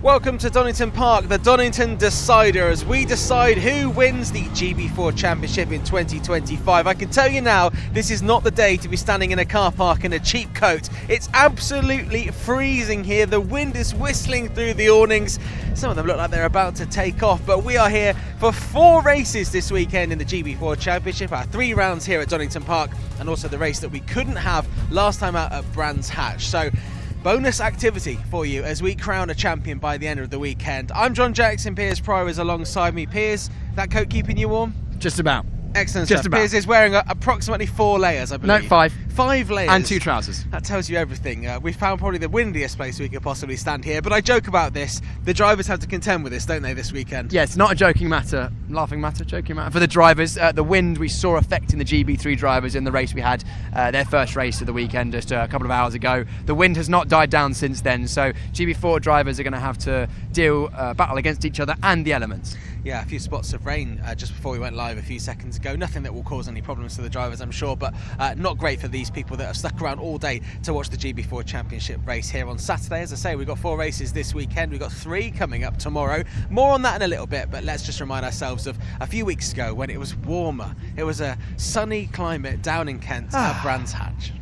Welcome to Donington Park, the Donington Decider, as we decide who wins the GB4 Championship in 2025. I can tell you now, this is not the day to be standing in a car park in a cheap coat. It's absolutely freezing here. The wind is whistling through the awnings. Some of them look like they're about to take off, but we are here for 4 races this weekend in the GB4 Championship. Our 3 rounds here at Donington Park, and also the race that we couldn't have last time out at Brands Hatch. So bonus activity for you as we crown a champion by the end of the weekend. I'm Jon Jackson, Piers Pryor is alongside me. Piers, that coat keeping you warm? Just about. Excellent stuff. Piers is wearing approximately 4 layers, I believe. No, 5. 5 layers. And 2 trousers. That tells you everything. We found probably the windiest place we could possibly stand here, but I joke about this. The drivers have to contend with this, don't they, this weekend? Yeah, it's not a joking matter, laughing matter, joking matter. For the drivers, the wind we saw affecting the GB3 drivers in the race we had, their first race of the weekend just a couple of hours ago. The wind has not died down since then, so GB4 drivers are going to have to battle against each other and the elements. Yeah, a few spots of rain just before we went live a few seconds ago. Nothing that will cause any problems to the drivers, I'm sure, but not great for these people that have stuck around all day to watch the GB4 Championship race here on Saturday. As I say, we've got 4 races this weekend. We've got 3 coming up tomorrow. More on that in a little bit, but let's just remind ourselves of a few weeks ago when it was warmer. It was a sunny climate down in Kent at Brands Hatch.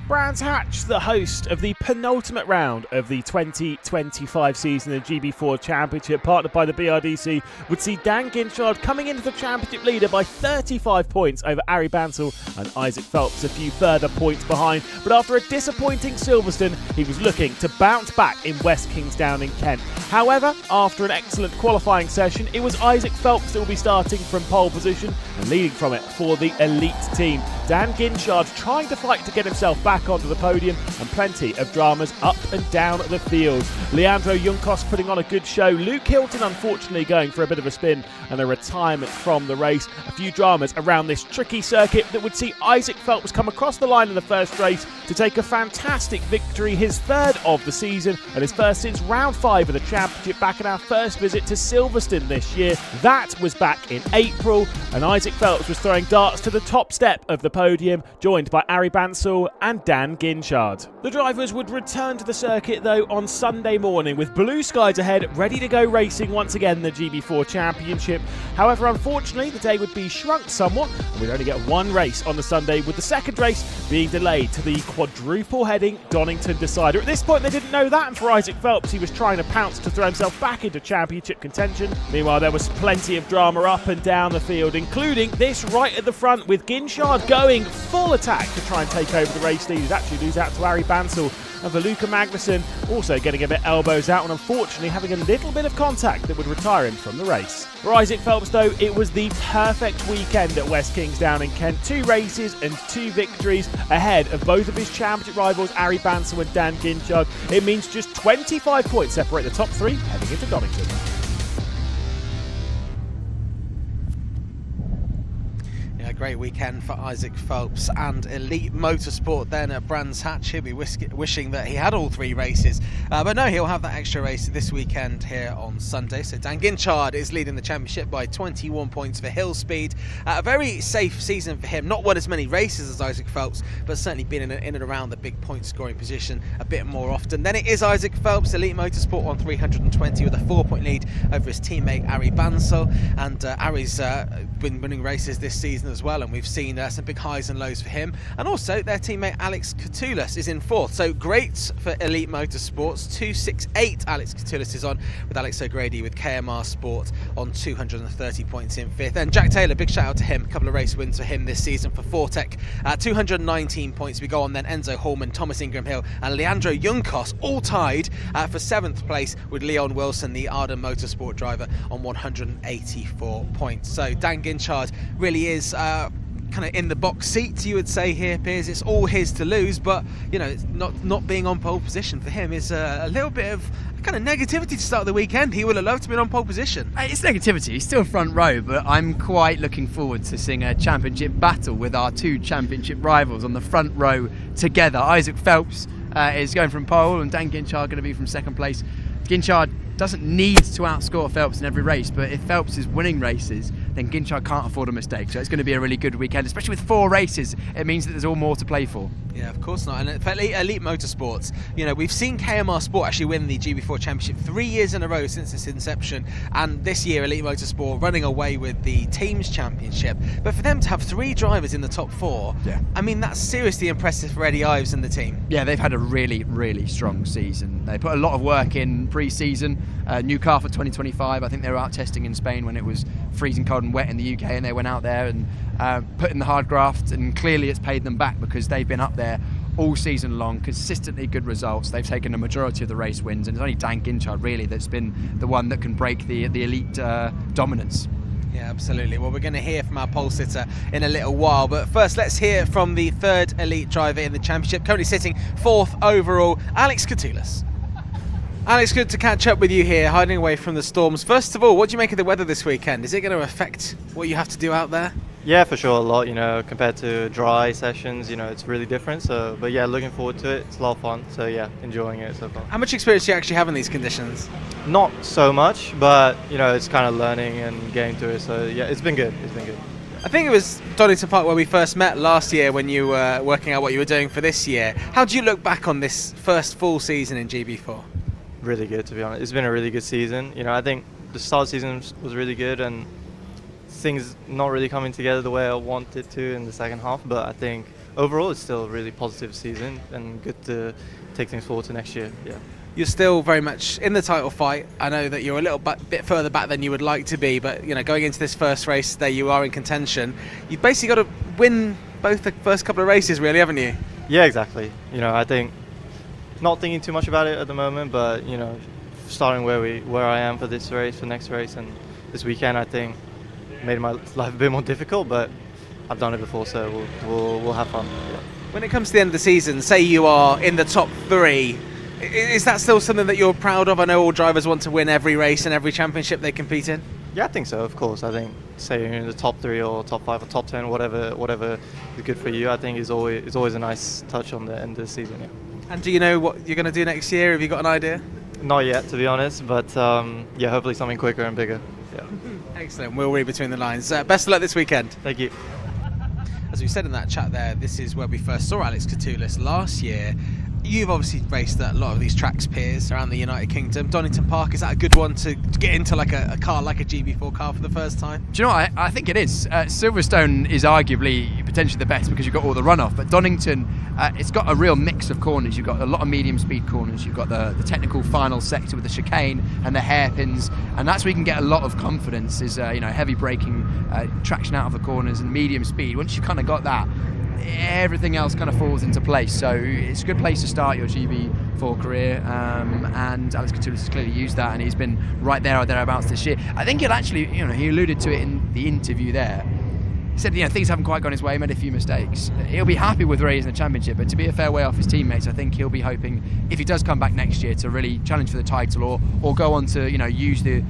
Brands Hatch, the host of the penultimate round of the 2025 season of the GB4 Championship, partnered by the BRDC, would see Dan Ginchard coming into the championship leader by 35 points over Ari Bansal and Isaac Phelps a few further points behind. But after a disappointing Silverstone, he was looking to bounce back in West Kingsdown in Kent. However, after an excellent qualifying session, it was Isaac Phelps that will be starting from pole position and leading from it for the elite team. Dan Ginchard trying to fight to get himself back onto the podium, and plenty of dramas up and down the field. Leandro Juncos putting on a good show. Luke Hilton unfortunately going for a bit of a spin and a retirement from the race. A few dramas around this tricky circuit that would see Isaac Phelps come across the line in the first race to take a fantastic victory, his 3rd of the season and his first since round 5 of the championship, back in our first visit to Silverstone this year. That was back in April, and Isaac Phelps was throwing darts to the top step of the podium, joined by Ari Bansal and Dan Ginchard. The drivers would return to the circuit though on Sunday morning with blue skies ahead, ready to go racing once again in the GB4 Championship. However, unfortunately, the day would be shrunk somewhat and we'd only get 1 race on the Sunday, with the second race being delayed to the quadruple heading Donington Decider. At this point they didn't know that, and for Isaac Phelps, he was trying to pounce to throw himself back into championship contention. Meanwhile, there was plenty of drama up and down the field, including this right at the front, with Ginchard going full attack to try and take over the race lead. He'd actually lose out to Ari Bansal, and Veluka Magnussen also getting a bit elbows out and unfortunately having a little bit of contact that would retire him from the race. For Isaac Phelps though, it was the perfect weekend at West Kingsdown in Kent. 2 races and 2 victories ahead of both of his championship rivals Ari Bansal and Dan Ginchard. It means just 25 points separate the top 3 heading into Donington. Great weekend for Isaac Phelps and Elite Motorsport then at Brands Hatch. He'll be wishing that he had all 3 races, but no, he'll have that extra race this weekend here on Sunday. So Dan Ginchard is leading the championship by 21 points for hill speed. A very safe season for him, not won as many races as Isaac Phelps, but certainly been in and around the big point scoring position a bit more often. Then it is Isaac Phelps, Elite Motorsport on 320 with a 4-point lead over his teammate Ari Bansal, and Ari's been winning races this season as well, and we've seen some big highs and lows for him. And also their teammate Alex Catoulas is in 4th, so great for Elite Motorsports. 268 Alex Catoulas is on, with Alex O'Grady with KMR Sport on 230 points in 5th. And Jack Taylor, big shout out to him, a couple of race wins for him this season for Fortec. 219 points. We go on then Enzo Hallman, Thomas Ingram Hill and Leandro Juncos all tied for 7th place with Leon Wilson, the Arden Motorsport driver, on 184 points. So Dan Ginchard really is kind of in the box seat, you would say here, Piers. It's all his to lose, but you know, it's not being on pole position for him is a little bit of kind of negativity to start the weekend. He would have loved to be on pole position. It's negativity, he's still front row, but I'm quite looking forward to seeing a championship battle with our 2 championship rivals on the front row together. Isaac Phelps is going from pole and Dan Ginchard going to be from 2nd place. Ginchard doesn't need to outscore Phelps in every race, but if Phelps is winning races, then Ginchard can't afford a mistake. So it's going to be a really good weekend, especially with 4 races. It means that there's all more to play for. Yeah, of course not. And for Elite Motorsports, we've seen KMR Sport actually win the GB4 Championship 3 years in a row since its inception, and this year Elite Motorsport running away with the Teams Championship. But for them to have 3 drivers in the top 4, I mean, that's seriously impressive for Eddie Ives and the team. Yeah, they've had a really, really strong season. They put a lot of work in pre-season. New car for 2025. I think they were out testing in Spain when it was freezing cold and wet in the UK, and they went out there and put in the hard graft, and clearly it's paid them back because they've been up there all season long, consistently good results. They've taken a majority of the race wins, and it's only Dan Ginchard really that's been the one that can break the elite dominance. Yeah, absolutely. Well, we're going to hear from our pole sitter in a little while, but first let's hear from the 3rd elite driver in the championship, currently sitting 4th overall, Alex Catoulis. Alex, good to catch up with you here, hiding away from the storms. First of all, what do you make of the weather this weekend? Is it going to affect what you have to do out there? Yeah, for sure, a lot, compared to dry sessions, it's really different. So, but yeah, looking forward to it. It's a lot of fun. So yeah, enjoying it so far. How much experience do you actually have in these conditions? Not so much, but it's kind of learning and getting to it. So yeah, it's been good. It's been good. I think it was Donington Park where we first met last year when you were working out what you were doing for this year. How do you look back on this first full season in GB4? Really good, to be honest. It's been a really good season. I think the start of the season was really good, and things not really coming together the way I wanted to in the second half, but I think overall it's still a really positive season and good to take things forward to next year. Yeah. You're still very much in the title fight. I know that you're a little bit further back than you would like to be, but going into this first race there, you are in contention. You've basically got to win both the first couple of races, really, haven't you? Yeah, exactly. I think not thinking too much about it at the moment, but starting where I am for this race, for next race, and this weekend, I think made my life a bit more difficult, but I've done it before, so we'll have fun. Yeah. When it comes to the end of the season, say you are in the top 3, is that still something that you're proud of? I know all drivers want to win every race and every championship they compete in. Yeah, I think so, of course. I think say you're in the top 3 or top 5 or top 10, whatever is good for you, I think is always a nice touch on the end of the season. Yeah. And do you know what you're going to do next year? Have you got an idea? Not yet, to be honest, but yeah, hopefully something quicker and bigger. Yeah. Excellent. We'll read between the lines. Best of luck this weekend. Thank you. As we said in that chat there, this is where we first saw Alex Catoulis last year. You've obviously raced at a lot of these tracks, Piers, around the United Kingdom. Donington Park, is that a good one to get into, like a car like a GB4 car for the first time? Do you know what? I think it is. Silverstone is arguably potentially the best because you've got all the runoff, but Donington, it's got a real mix of corners. You've got a lot of medium speed corners, you've got the technical final sector with the chicane and the hairpins, and that's where you can get a lot of confidence, is heavy braking, traction out of the corners and medium speed. Once you've kind of got that, everything else kind of falls into place. So it's a good place to start your GB4 career, and Alex Catoulis has clearly used that, and he's been right there or thereabouts this year. I think he'll actually, he alluded to it in the interview there. He said, things haven't quite gone his way, made a few mistakes. He'll be happy with where he is in the championship, but to be a fair way off his teammates, I think he'll be hoping, if he does come back next year, to really challenge for the title, or go on to, use the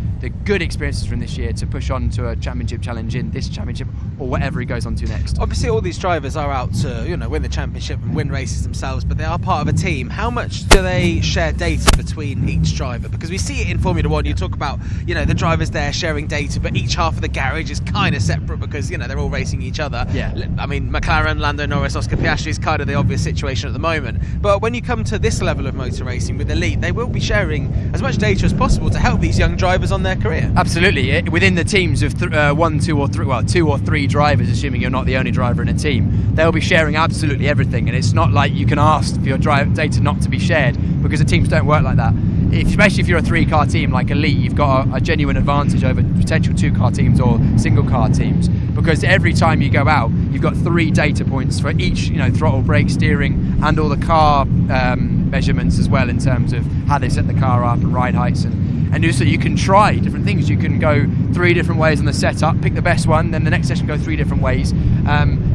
good experiences from this year to push on to a championship challenge in this championship, or whatever he goes on to next. Obviously, all these drivers are out to, win the championship and win races themselves, but they are part of a team. How much do they share data between each driver? Because we see it in Formula One. You talk about, the drivers there sharing data, but each half of the garage is kind of separate because, they're all racing each other. Yeah. I mean, McLaren, Lando Norris, Oscar Piastri is kind of the obvious situation at the moment. But when you come to this level of motor racing with Elite, they will be sharing as much data as possible to help these young drivers on their career. Absolutely. Within the teams of 1, 2 or 3, well, 2 or 3 drivers, assuming you're not the only driver in a team, they'll be sharing absolutely everything. And it's not like you can ask for your data not to be shared, because the teams don't work like that. Especially if you're a 3-car team like Elite, you've got a genuine advantage over potential 2-car teams or single-car teams, because every time you go out, you've got 3 data points for each, throttle, brake, steering, and all the car measurements as well, in terms of how they set the car up and ride heights, and also you can try different things. You can go 3 different ways on the setup, pick the best one, then the next session go 3 different ways.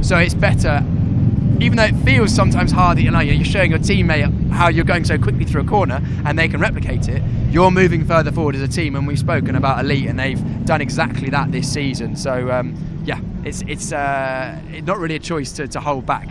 So it's better, even though it feels sometimes hard that you're showing your teammate how you're going so quickly through a corner and they can replicate it, you're moving further forward as a team. And we've spoken about Elite, and they've done exactly that this season. So yeah, it's not really a choice to hold back.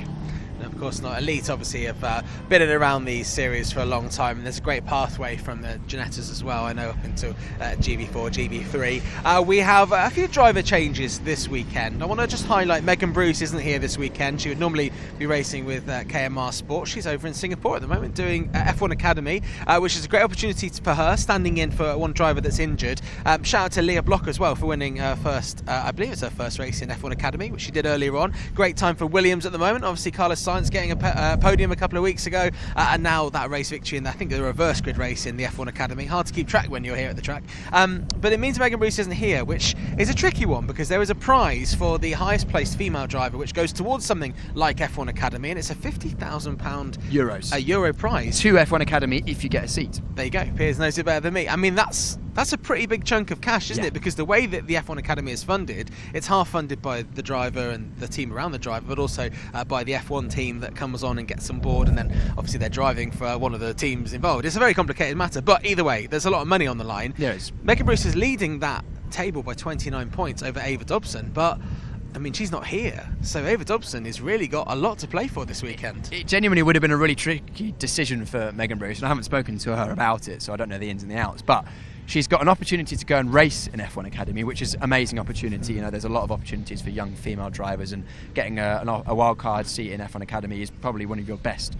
Of course not. Elite obviously have been in around these series for a long time, and there's a great pathway from the Ginettas as well, I know, up into GB4, GB3. We have a few driver changes this weekend. I want to just highlight Megan Bruce isn't here this weekend. She would normally be racing with KMR Sport. She's over in Singapore at the moment doing F1 Academy, which is a great opportunity for her, standing in for one driver that's injured. Shout out to Leah Block as well for winning her first, I believe it's her first race in F1 Academy, which she did earlier on. Great time for Williams at the moment. Obviously Carlos Sainz getting a podium a couple of weeks ago, and now that race victory in, I think, the reverse grid race in the F1 Academy. Hard to keep track when you're here at the track. But it means Megan Bruce isn't here, which is a tricky one, because there is a prize for the highest placed female driver, which goes towards something like F1 Academy, and it's a €50,000 a Euro prize to F1 Academy if you get a seat. There you go. Piers knows it better than me. I mean, that's a pretty big chunk of cash, isn't it? Because the way that the F1 Academy is funded, it's half funded by the driver and the team around the driver, but also by the F1 team that comes on and gets on board, and then obviously they're driving for one of the teams involved. It's a very complicated matter, but either way, there's a lot of money on the line. Yes. Megan Bruce is leading that table by 29 points over Ava Dobson, but I mean, she's not here, so Ava Dobson has really got a lot to play for this weekend. It genuinely would have been a really tricky decision for Megan Bruce, and I haven't spoken to her about it, so I don't know the ins and the outs, but she's got an opportunity to go and race in F1 Academy, which is an amazing opportunity. You know, there's a lot of opportunities for young female drivers, and getting a wildcard seat in F1 Academy is probably one of your best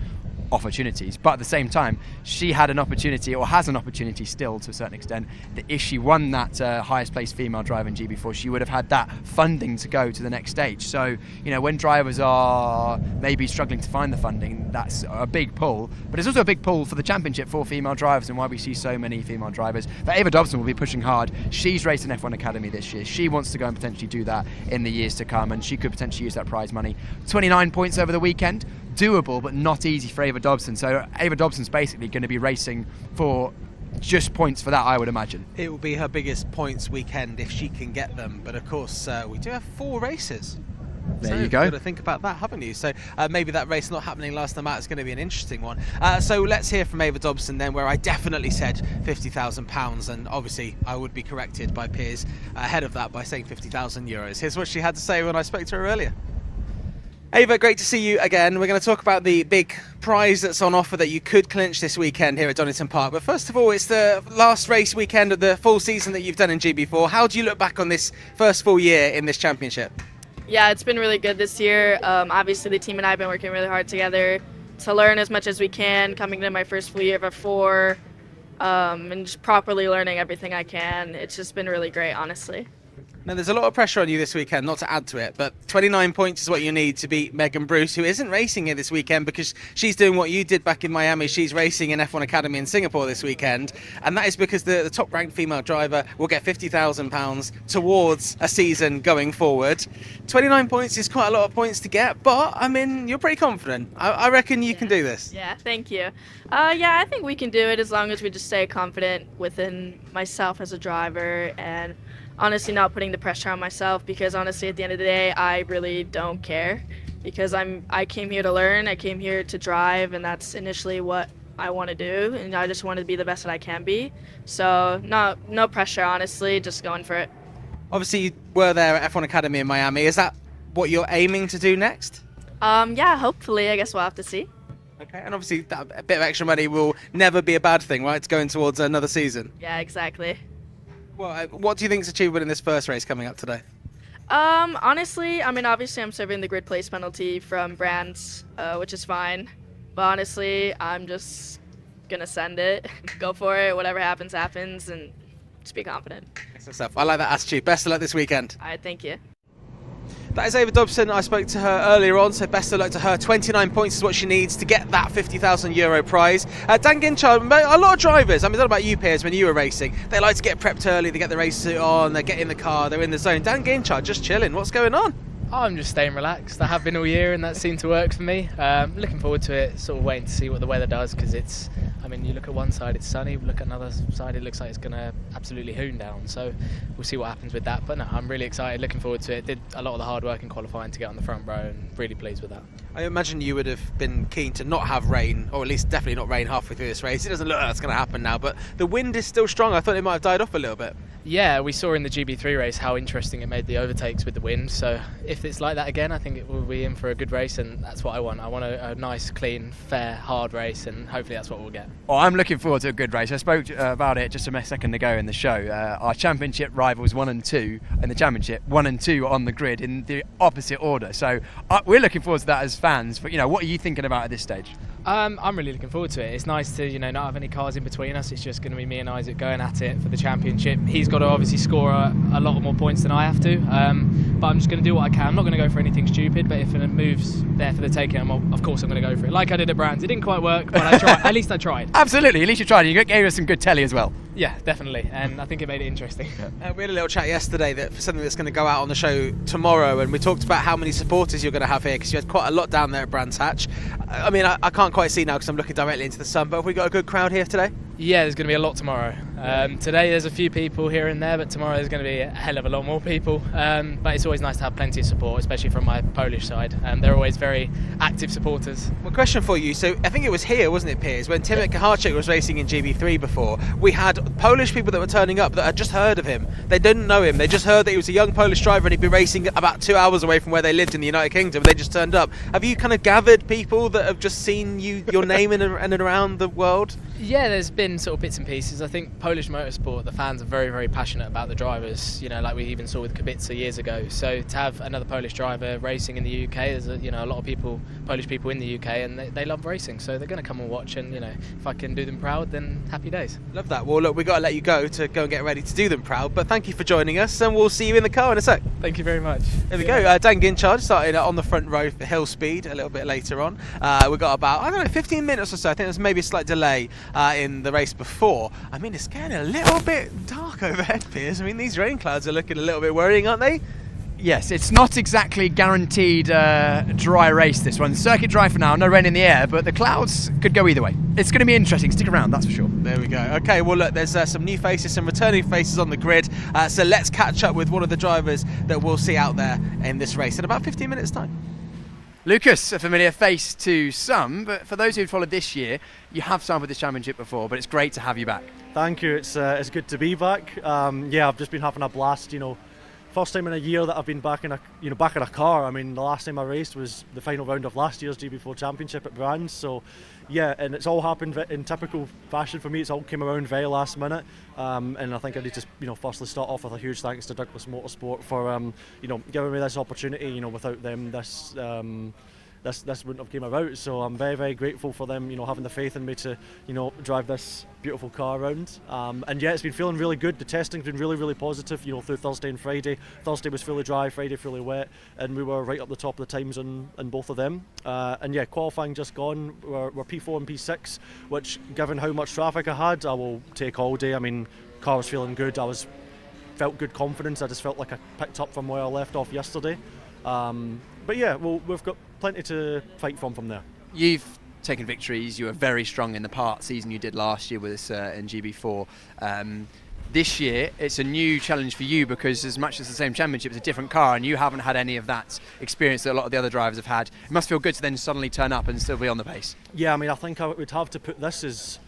opportunities. But at the same time, she had an opportunity, or has an opportunity still to a certain extent, that if she won that highest placed female driver in GB4, she would have had that funding to go to the next stage. So, you know, when drivers are maybe struggling to find the funding, that's a big pull. But it's also a big pull for the championship for female drivers, and why we see so many female drivers. But Ava Dobson will be pushing hard. She's racing F1 Academy this year. She wants to go and potentially do that in the years to come, and she could potentially use that prize money. 29 points over the weekend. Doable, but not easy for Ava Dobson. So Ava Dobson's basically going to be racing for just points for that, I would imagine. It will be her biggest points weekend if she can get them. But of course, we do have 4 races. There so you go. You've got to think about that, haven't you? So maybe that race not happening last time out is going to be an interesting one. So let's hear from Ava Dobson then, where I definitely said £50,000, and obviously I would be corrected by Piers ahead of that by saying €50,000. Here's what she had to say when I spoke to her earlier. Ava, great to see you again. We're going to talk about the big prize that's on offer that you could clinch this weekend here at Donington Park. But first of all, it's the last race weekend of the full season that you've done in GB4. How do you look back on this first full year in this championship? Yeah, it's been really good this year. Obviously, the team and I have been working really hard together to learn as much as we can, coming into my first full year of F4, and just properly learning everything I can. It's just been really great, honestly. Now, there's a lot of pressure on you this weekend, not to add to it, but 29 points is what you need to beat Megan Bruce, who isn't racing here this weekend because she's doing what you did back in Miami. She's racing in F1 Academy in Singapore this weekend, and that is because the top-ranked female driver will get £50,000 towards a season going forward. 29 points is quite a lot of points to get, but, I mean, you're pretty confident. I reckon you can do this. Yeah, thank you. Yeah, I think we can do it as long as we just stay confident within myself as a driver, and honestly not putting the pressure on myself, because honestly at the end of the day I really don't care, because I came here to learn, I came here to drive, and that's initially what I want to do, and I just want to be the best that I can be. So no pressure, honestly, just going for it. Obviously you were there at F1 Academy in Miami. Is that what you're aiming to do next? Yeah, hopefully. I guess we'll have to see. Okay, and obviously that a bit of extra money will never be a bad thing, right? It's going towards another season. Yeah, exactly. Well, what do you think is achievable in this first race coming up today? Honestly, I mean, obviously I'm serving the grid place penalty from Brands, which is fine. But honestly, I'm just gonna send it, go for it, whatever happens, happens, and just be confident. Excellent stuff. I like that attitude. Best of luck this weekend. All right, thank you. That is Ava Dobson. I spoke to her earlier on, so best of luck to her. 29 points is what she needs to get that €50,000 prize. Dan Ginchard, a lot of drivers, I mean, I don't know about you, Piers, when you were racing, they like to get prepped early, they get the race suit on, they get in the car, they're in the zone. Dan Ginchard just chilling. What's going on? I'm just staying relaxed. I have been all year, and that seemed to work for me. Looking forward to it, sort of waiting to see what the weather does, because it's, I mean, you look at one side, it's sunny, look at another side, it looks like it's going to absolutely hoon down. So we'll see what happens with that. But no, I'm really excited, looking forward to it. Did a lot of the hard work in qualifying to get on the front row, and really pleased with that. I imagine you would have been keen to not have rain, or at least definitely not rain halfway through this race. It doesn't look like that's going to happen now, but the wind is still strong. I thought it might have died off a little bit. Yeah, we saw in the GB3 race how interesting it made the overtakes with the wind. So if it's like that again, I think it will be in for a good race, and that's what I want. I want a nice, clean, fair, hard race, and hopefully that's what we'll get. Well, I'm looking forward to a good race. I spoke about it just a second ago in the show. Our championship rivals 1 and 2 in the championship, 1 and 2 on the grid in the opposite order. So we're looking forward to that as fans. But what are you thinking about at this stage? I'm really looking forward to it. It's nice to not have any cars in between us. It's just going to be me and Isaac going at it for the championship. He's got to obviously score a lot more points than I have to, but I'm just going to do what I can. I'm not going to go for anything stupid, but if it moves there for the taking, of course I'm going to go for it. Like I did at Brands. It didn't quite work, but I tried. At least I tried. Absolutely, at least you tried. You gave us some good telly as well. Yeah, definitely, and I think it made it interesting. We had a little chat yesterday for something that's going to go out on the show tomorrow, and we talked about how many supporters you're going to have here, because you had quite a lot down there at Brands Hatch. I mean, I can't quite see now because I'm looking directly into the sun, but have we got a good crowd here today? Yeah, there's going to be a lot tomorrow. Today there's a few people here and there, but tomorrow there's going to be a hell of a lot more people. But it's always nice to have plenty of support, especially from my Polish side. They're always very active supporters. Well, question for you. So I think it was here, wasn't it, Piers, when Tim Karting was racing in GB3 before, we had Polish people that were turning up that had just heard of him. They didn't know him. They just heard that he was a young Polish driver and he'd been racing about 2 hours away from where they lived in the United Kingdom. They just turned up. Have you kind of gathered people that have just seen your name in and around the world? Yeah, there's been sort of bits and pieces. I think Polish motorsport, the fans are very, very passionate about the drivers, like we even saw with Kubica years ago. So to have another Polish driver racing in the UK, there's a lot of people, Polish people in the UK, and they love racing, so they're going to come and watch, and if I can do them proud, then happy days. Love that. Well, look, we've got to let you go and get ready to do them proud, but thank you for joining us, and we'll see you in the car in a sec. Thank you very much. There we go. Dan Ginchard starting on the front row for Hill Speed a little bit later on. We've got about, 15 minutes or so. I think there's maybe a slight delay in the race before. I mean, it's getting a little bit dark overhead, Piers. I mean, these rain clouds are looking a little bit worrying, aren't they? Yes, it's not exactly guaranteed dry race, this one. Circuit dry for now, no rain in the air, but the clouds could go either way. It's going to be interesting. Stick around, that's for sure. There we go. Okay, well, look, there's some new faces, some returning faces on the grid. So let's catch up with one of the drivers that we'll see out there in this race in about 15 minutes' time. Lucas, a familiar face to some, but for those who've followed this year, you have sampled this championship before, but it's great to have you back. Thank you. It's good to be back. I've just been having a blast. First time in a year that I've been back in a car. I mean, the last time I raced was the final round of last year's GB4 Championship at Brands. So, yeah, and it's all happened in typical fashion for me. It's all came around very last minute, and I think I need to, firstly start off with a huge thanks to Douglas Motorsport for, giving me this opportunity. Without them, this wouldn't have came about. So I'm very, very grateful for them, having the faith in me to, drive this beautiful car around. And yeah, it's been feeling really good. The testing's been really, really positive, through Thursday and Friday. Thursday was fully dry, Friday fully wet, and we were right up the top of the times on both of them. And yeah, qualifying just gone, we're P4 and P6, which, given how much traffic I had, I will take all day. I mean, car was feeling good. Felt good confidence. I just felt like I picked up from where I left off yesterday. But yeah, well, we've got plenty to fight from there. You've taken victories. You were very strong in the part season you did last year with us in GB4. This year, it's a new challenge for you because as much as the same championship, it's a different car and you haven't had any of that experience that a lot of the other drivers have had. It must feel good to then suddenly turn up and still be on the pace. Yeah, I mean, I think I would have to put this as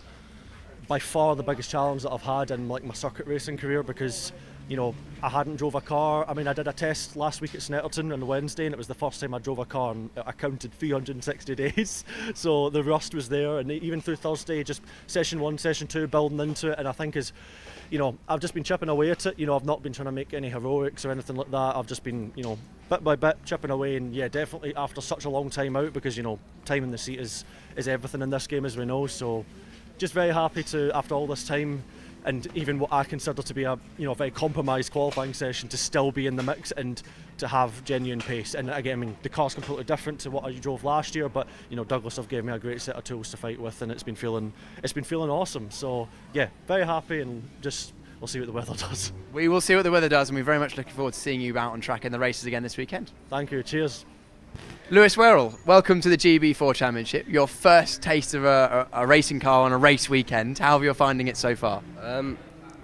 by far the biggest challenge that I've had in my circuit racing career because I hadn't drove a car. I mean, I did a test last week at Snetterton on Wednesday and it was the first time I drove a car and I counted 360 days. So the rust was there, and even through Thursday, just session 1, session 2, building into it. And I think I've just been chipping away at it. I've not been trying to make any heroics or anything like that. I've just been, bit by bit chipping away. And yeah, definitely after such a long time out, because, time in the seat is everything in this game, as we know. So just very happy to, after all this time, and even what I consider to be a very compromised qualifying session, to still be in the mix and to have genuine pace. And again, I mean, the car's completely different to what I drove last year, but Douglas have given me a great set of tools to fight with, and it's been feeling awesome. So yeah, very happy, and just we'll see what the weather does. We will see what the weather does, and we're very much looking forward to seeing you out on track in the races again this weekend. Thank you. Cheers. Lewis Werrell, welcome to the GB4 Championship. Your first taste of a racing car on a race weekend. How have you finding it so far?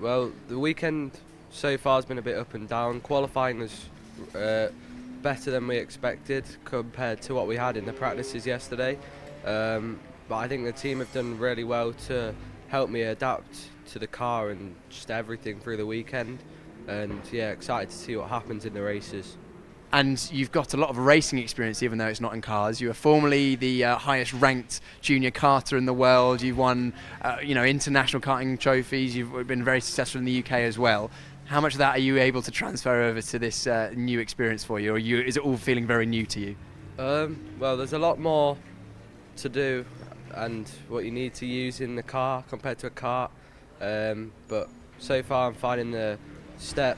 Well, the weekend so far has been a bit up and down. Qualifying was better than we expected compared to what we had in the practices yesterday. But I think the team have done really well to help me adapt to the car and just everything through the weekend. and yeah, excited to see what happens in the races. And you've got a lot of racing experience, even though it's not in cars. You were formerly the highest ranked junior karter in the world. You've won, international karting trophies. You've been very successful in the UK as well. How much of that are you able to transfer over to this new experience for you, or is it all feeling very new to you? Well, there's a lot more to do and what you need to use in the car compared to a kart. But so far I'm finding the step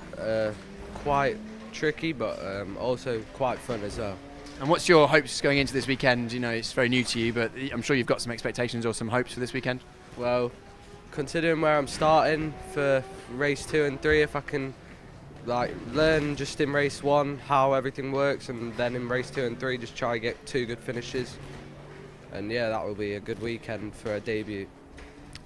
quite tricky, but also quite fun as well. And what's your hopes going into this weekend? It's very new to you, but I'm sure you've got some expectations or some hopes for this weekend. Well, considering where I'm starting for race 2 and 3, if I can learn just in race 1 how everything works, and then in race 2 and 3 just try to get 2 good finishes, and yeah, that will be a good weekend for a debut.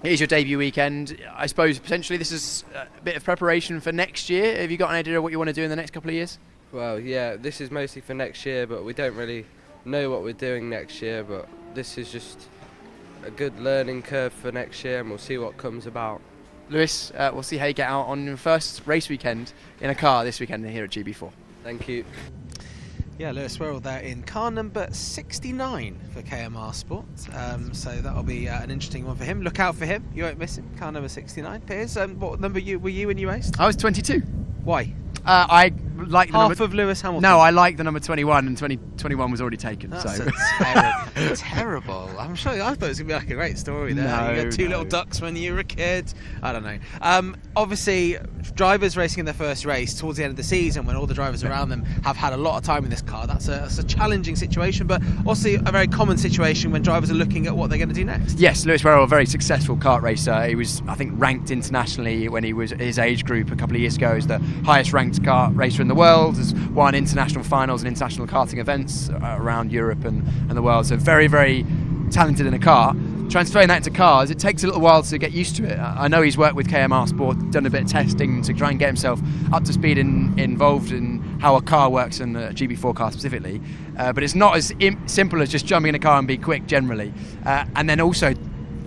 It is your debut weekend. I suppose potentially this is a bit of preparation for next year. Have you got an idea of what you want to do in the next couple of years? Well, yeah, this is mostly for next year, but we don't really know what we're doing next year, but this is just a good learning curve for next year, and we'll see what comes about. Lewis, we'll see how you get out on your first race weekend in a car this weekend here at GB4. Thank you. Yeah, Lewis Wirral there in car number 69 for KMR Sport. So that'll be an interesting one for him. Look out for him. You won't miss him. Car number 69. Piers, what number were you when you raced? I was 22. Why? I like the half of Lewis Hamilton. No, I like the number 21, and 21 was already taken. That's so terrible. I'm sure. I thought it was gonna be like a great story there. No, you had 2 little ducks when you were a kid. I don't know. Obviously, drivers racing in their first race towards the end of the season, when all the drivers around them have had a lot of time in this car, that's a challenging situation, but also a very common situation when drivers are looking at what they're going to do next. Yes, Lewis Wirral, a very successful kart racer. He was, I think, ranked internationally when he was his age group a couple of years ago as the highest ranked kart racer in the world. Has won international finals and international karting events around Europe and the world. So very, very talented in a car. Transferring that into cars, it takes a little while to get used to it. I know he's worked with KMR Sport, done a bit of testing to try and get himself up to speed and involved in how a car works, and the GB4 car specifically. But it's not as simple as just jumping in a car and be quick generally. And then also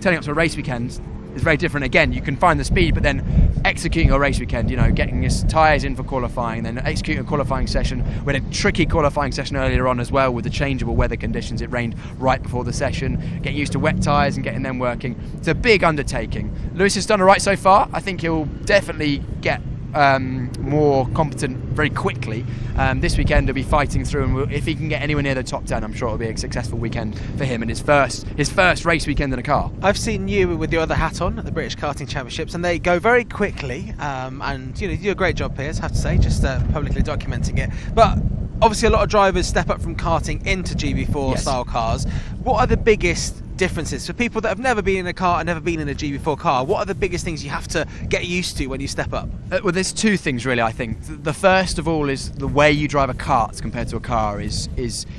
turning up to a race weekend is very different again. You can find the speed, but then executing a race weekend, getting your tyres in for qualifying, then executing a qualifying session. We had a tricky qualifying session earlier on as well with the changeable weather conditions. It rained right before the session. Getting used to wet tyres and getting them working. It's a big undertaking. Lewis has done all right so far. I think he'll definitely get more competent very quickly. This weekend he'll be fighting through, and if he can get anywhere near the top 10, I'm sure it'll be a successful weekend for him, and his first race weekend in a car. I've seen you with your other hat on at the British Karting Championships, and they go very quickly, and you do a great job, Piers, I have to say, just publicly documenting it. But obviously a lot of drivers step up from karting into GB4 style cars. What are the biggest differences for people that have never been in a car and never been in a GB4 car? What are the biggest things you have to get used to when you step up? Well, there's 2 things really, I think. The first of all is the way you drive a kart compared to a car is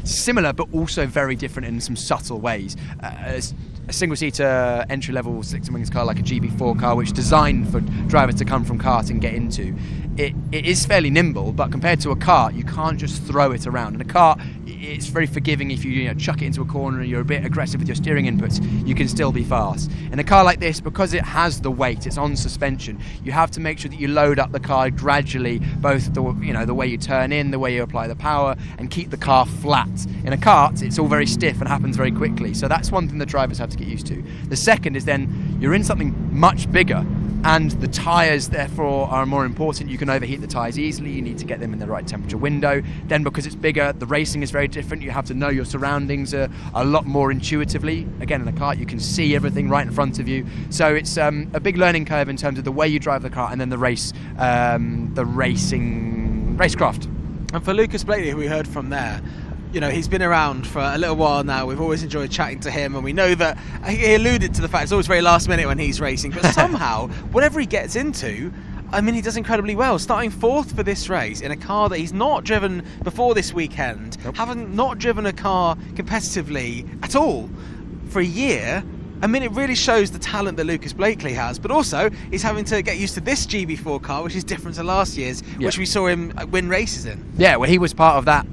similar, but also very different in some subtle ways. A single-seater entry-level slick-to-wings car like a GB4 car, which is designed for drivers to come from kart and get into, it is fairly nimble, but compared to a kart, you can't just throw it around. In a kart, it's very forgiving. If you chuck it into a corner and you're a bit aggressive with your steering inputs, you can still be fast. In a car like this, because it has the weight, it's on suspension, you have to make sure that you load up the car gradually, both the way you turn in, the way you apply the power, and keep the car flat. In a kart, it's all very stiff and happens very quickly, so that's one thing the drivers have to get used to. The second is then you're in something much bigger, and the tyres therefore are more important. You can overheat the tyres easily, you need to get them in the right temperature window. Then because it's bigger, the racing is very different. You have to know your surroundings a lot more intuitively. Again, in a kart you can see everything right in front of you. So it's a big learning curve in terms of the way you drive the car and then the racecraft. And for Lucas Blakely, who we heard from there, he's been around for a little while now. We've always enjoyed chatting to him, and we know that he alluded to the fact it's always very last minute when he's racing, but somehow, whatever he gets into, he does incredibly well. Starting 4th for this race in a car that he's not driven before this weekend, having not driven a car competitively at all for a year. It really shows the talent that Lucas Blakely has, but also he's having to get used to this GB4 car, which is different to last year's, which we saw him win races in. Yeah, well, he was part of that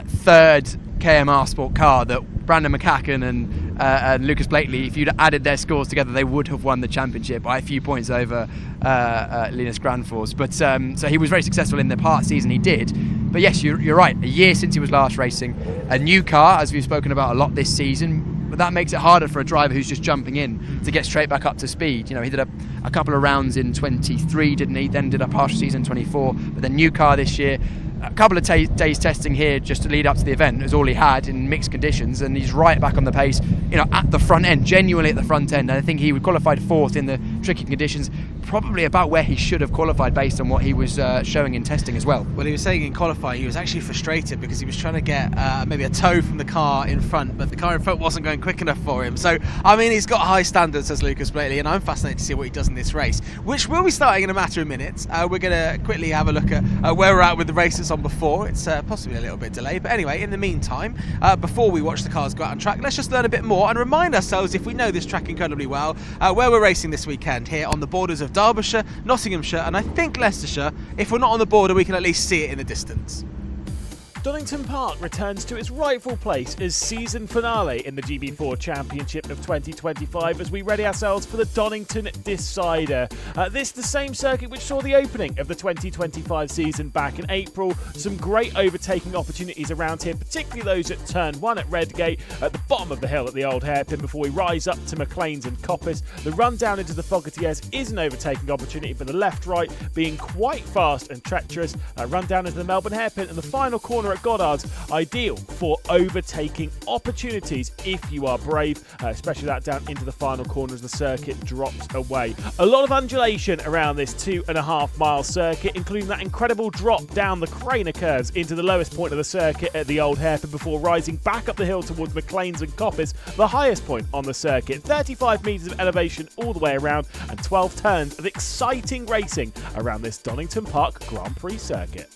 third KMR Sport car that Brandon McCacken and and Lucas Blakely, if you'd added their scores together, they would have won the championship by a few points over Linus Granfors. But so he was very successful in the part season he did. But yes, you're right. A year since he was last racing, a new car, as we've spoken about a lot this season. But that makes it harder for a driver who's just jumping in to get straight back up to speed. You know, he did a couple of rounds in 23, didn't he? Then did a partial season in 24. But then new car this year. A couple of days testing here just to lead up to the event is all he had in mixed conditions, and he's right back on the pace, you know, at the front end, genuinely at the front end. And I think he would qualified 4th in the tricky conditions, probably about where he should have qualified based on what he was showing in testing as well. Well, he was saying in qualifying he was actually frustrated because he was trying to get maybe a tow from the car in front, but the car in front wasn't going quick enough for him. So, I mean, he's got high standards as Lucas Blakely, and I'm fascinated to see what he does in this race, which will be starting in a matter of minutes. We're going to quickly have a look at where we're at with the race that's on before. It's possibly a little bit delayed, but anyway, in the meantime, before we watch the cars go out on track, let's just learn a bit more and remind ourselves, if we know this track incredibly well, where we're racing this weekend here on the borders of Derbyshire, Nottinghamshire and I think Leicestershire. If we're not on the border, we can at least see it in the distance. Donington Park returns to its rightful place as season finale in the GB4 Championship of 2025 as we ready ourselves for the Donington Decider. This the same circuit which saw the opening of the 2025 season back in April. Some great overtaking opportunities around here, particularly those at turn 1 at Redgate, at the bottom of the hill at the old hairpin before we rise up to McLean's and Coppice. The run down into the Fogarty S is an overtaking opportunity for the left-right, being quite fast and treacherous. Run down into the Melbourne hairpin and the final corner at Goddard's, ideal for overtaking opportunities if you are brave, especially that down into the final corner as the circuit drops away. A lot of undulation around this 2.5 mile circuit, including that incredible drop down the Craner curves into the lowest point of the circuit at the old hairpin before rising back up the hill towards McLean's and Coppice, the highest point on the circuit. 35 metres of elevation all the way around and 12 turns of exciting racing around this Donington Park Grand Prix circuit.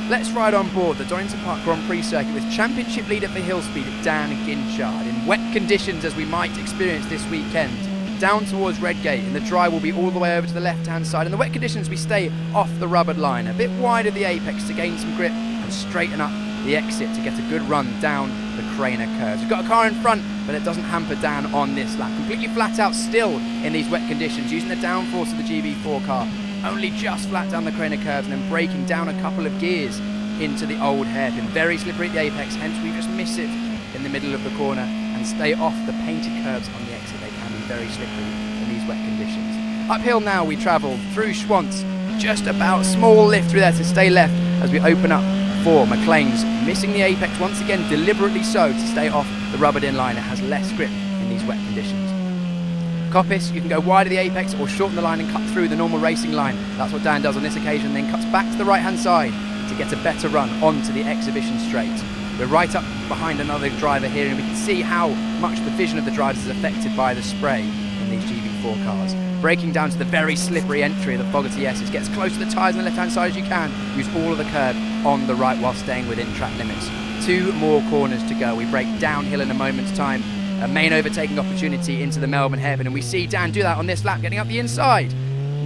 Let's ride on board the Donington Park Grand Prix circuit with championship leader for hill speed Dan Ginchard. In wet conditions as we might experience this weekend, down towards Redgate, and the dry will be all the way over to the left-hand side. In the wet conditions we stay off the rubbered line, a bit wide of the apex to gain some grip and straighten up the exit to get a good run down the Craner curves. We've got a car in front, but it doesn't hamper Dan on this lap. Completely flat out still in these wet conditions, using the downforce of the GB4 car. Only just flat down the Craner curves and then breaking down a couple of gears into the old hairpin. Very slippery at the apex, hence we just miss it in the middle of the corner and stay off the painted curbs on the exit. They can be very slippery in these wet conditions. Uphill now we travel through Schwantz, just about small lift through there to stay left as we open up for McLean's, missing the apex once again, deliberately so, to stay off the rubbered in line. It has less grip in these wet conditions. Coppice, you can go wide of the apex or shorten the line and cut through the normal racing line. That's what Dan does on this occasion, then cuts back to the right hand side to get a better run onto the exhibition straight. We're right up behind another driver here, and we can see how much the vision of the drivers is affected by the spray in these GB4 cars. Braking down to the very slippery entry of the Fogarty S, gets close to the tyres on the left hand side as you can. Use all of the curb on the right while staying within track limits. 2 more corners to go. We brake downhill in a moment's time. A main overtaking opportunity into the Melbourne hairpin, and we see Dan do that on this lap, getting up the inside,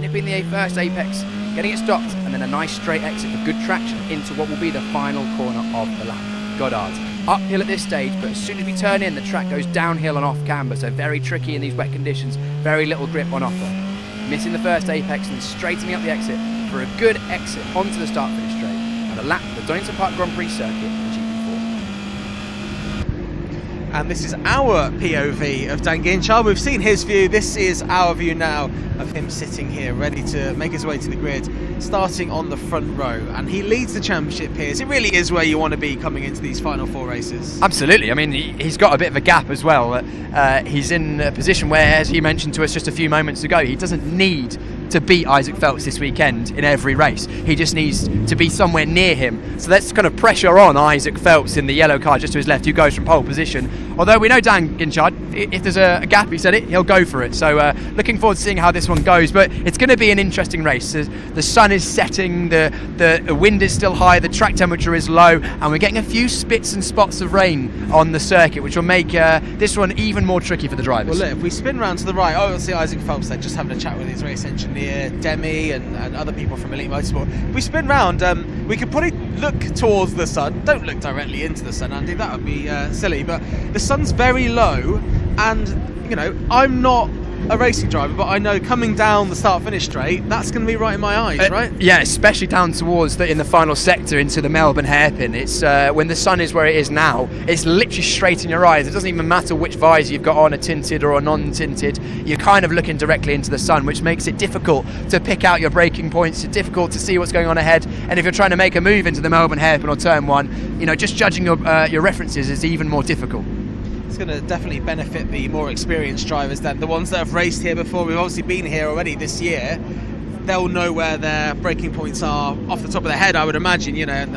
nipping the first apex, getting it stopped, and then a nice straight exit for good traction into what will be the final corner of the lap. Goddard's uphill at this stage, but as soon as we turn in, the track goes downhill and off camber, so very tricky in these wet conditions, very little grip on offer. Missing the first apex and straightening up the exit for a good exit onto the start-finish straight, and a lap of the Donington Park Grand Prix circuit. And this is our POV of Dan Ginchard. We've seen his view. This is our view now of him sitting here, ready to make his way to the grid, starting on the front row. And he leads the championship, Piers. It really is where you want to be coming into these final 4 races. Absolutely. I mean, he's got a bit of a gap as well. He's in a position where, as he mentioned to us just a few moments ago, he doesn't need to beat Isaac Phelps this weekend in every race. He just needs to be somewhere near him. So that's kind of pressure on Isaac Phelps in the yellow car just to his left, who goes from pole position Although we know Dan Ginchard, if there's a gap, he said it, he'll go for it. So looking forward to seeing how this one goes. But it's going to be an interesting race. The sun is setting, the wind is still high, the track temperature is low, and we're getting a few spits and spots of rain on the circuit, which will make this one even more tricky for the drivers. Well, look, if we spin round to the right, oh, you'll see Isaac Phelps there just having a chat with his race engineer, Demi, and other people from Elite Motorsport. If we spin round, we could probably look towards the sun. Don't look directly into the sun, Andy, that would be silly, but the sun's very low, and, you know, I'm not a racing driver, but I know coming down the start-finish straight, that's going to be right in my eyes, right? Yeah, especially down towards in the final sector into the Melbourne hairpin. It's when the sun is where it is now, it's literally straight in your eyes. It doesn't even matter which visor you've got on, a tinted or a non-tinted. You're kind of looking directly into the sun, which makes it difficult to pick out your braking points. It's difficult to see what's going on ahead. And if you're trying to make a move into the Melbourne hairpin or turn one, you know, just judging your references is even more difficult. It's going to definitely benefit the more experienced drivers then, the ones that have raced here before. We've obviously been here already this year. They'll know where their braking points are off the top of their head, I would imagine, you know, and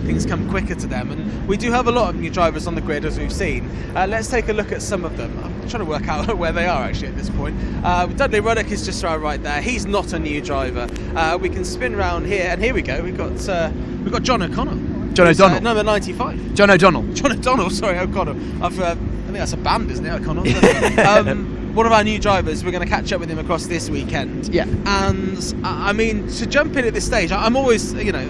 things come quicker to them. And we do have a lot of new drivers on the grid, as we've seen. Let's take a look at some of them. I'm trying to work out where they are actually at this point. Dudley Ruddock is just right there. He's not a new driver. We can spin round here, and here we go. We've got John O'Connor. John O'Donnell. Number 95. John O'Donnell. John O'Donnell, sorry, O'Connor. I think that's a band, isn't it, O'Connell? One of our new drivers, we're going to catch up with him across this weekend. Yeah. And, I mean, to jump in at this stage, I'm always, you know,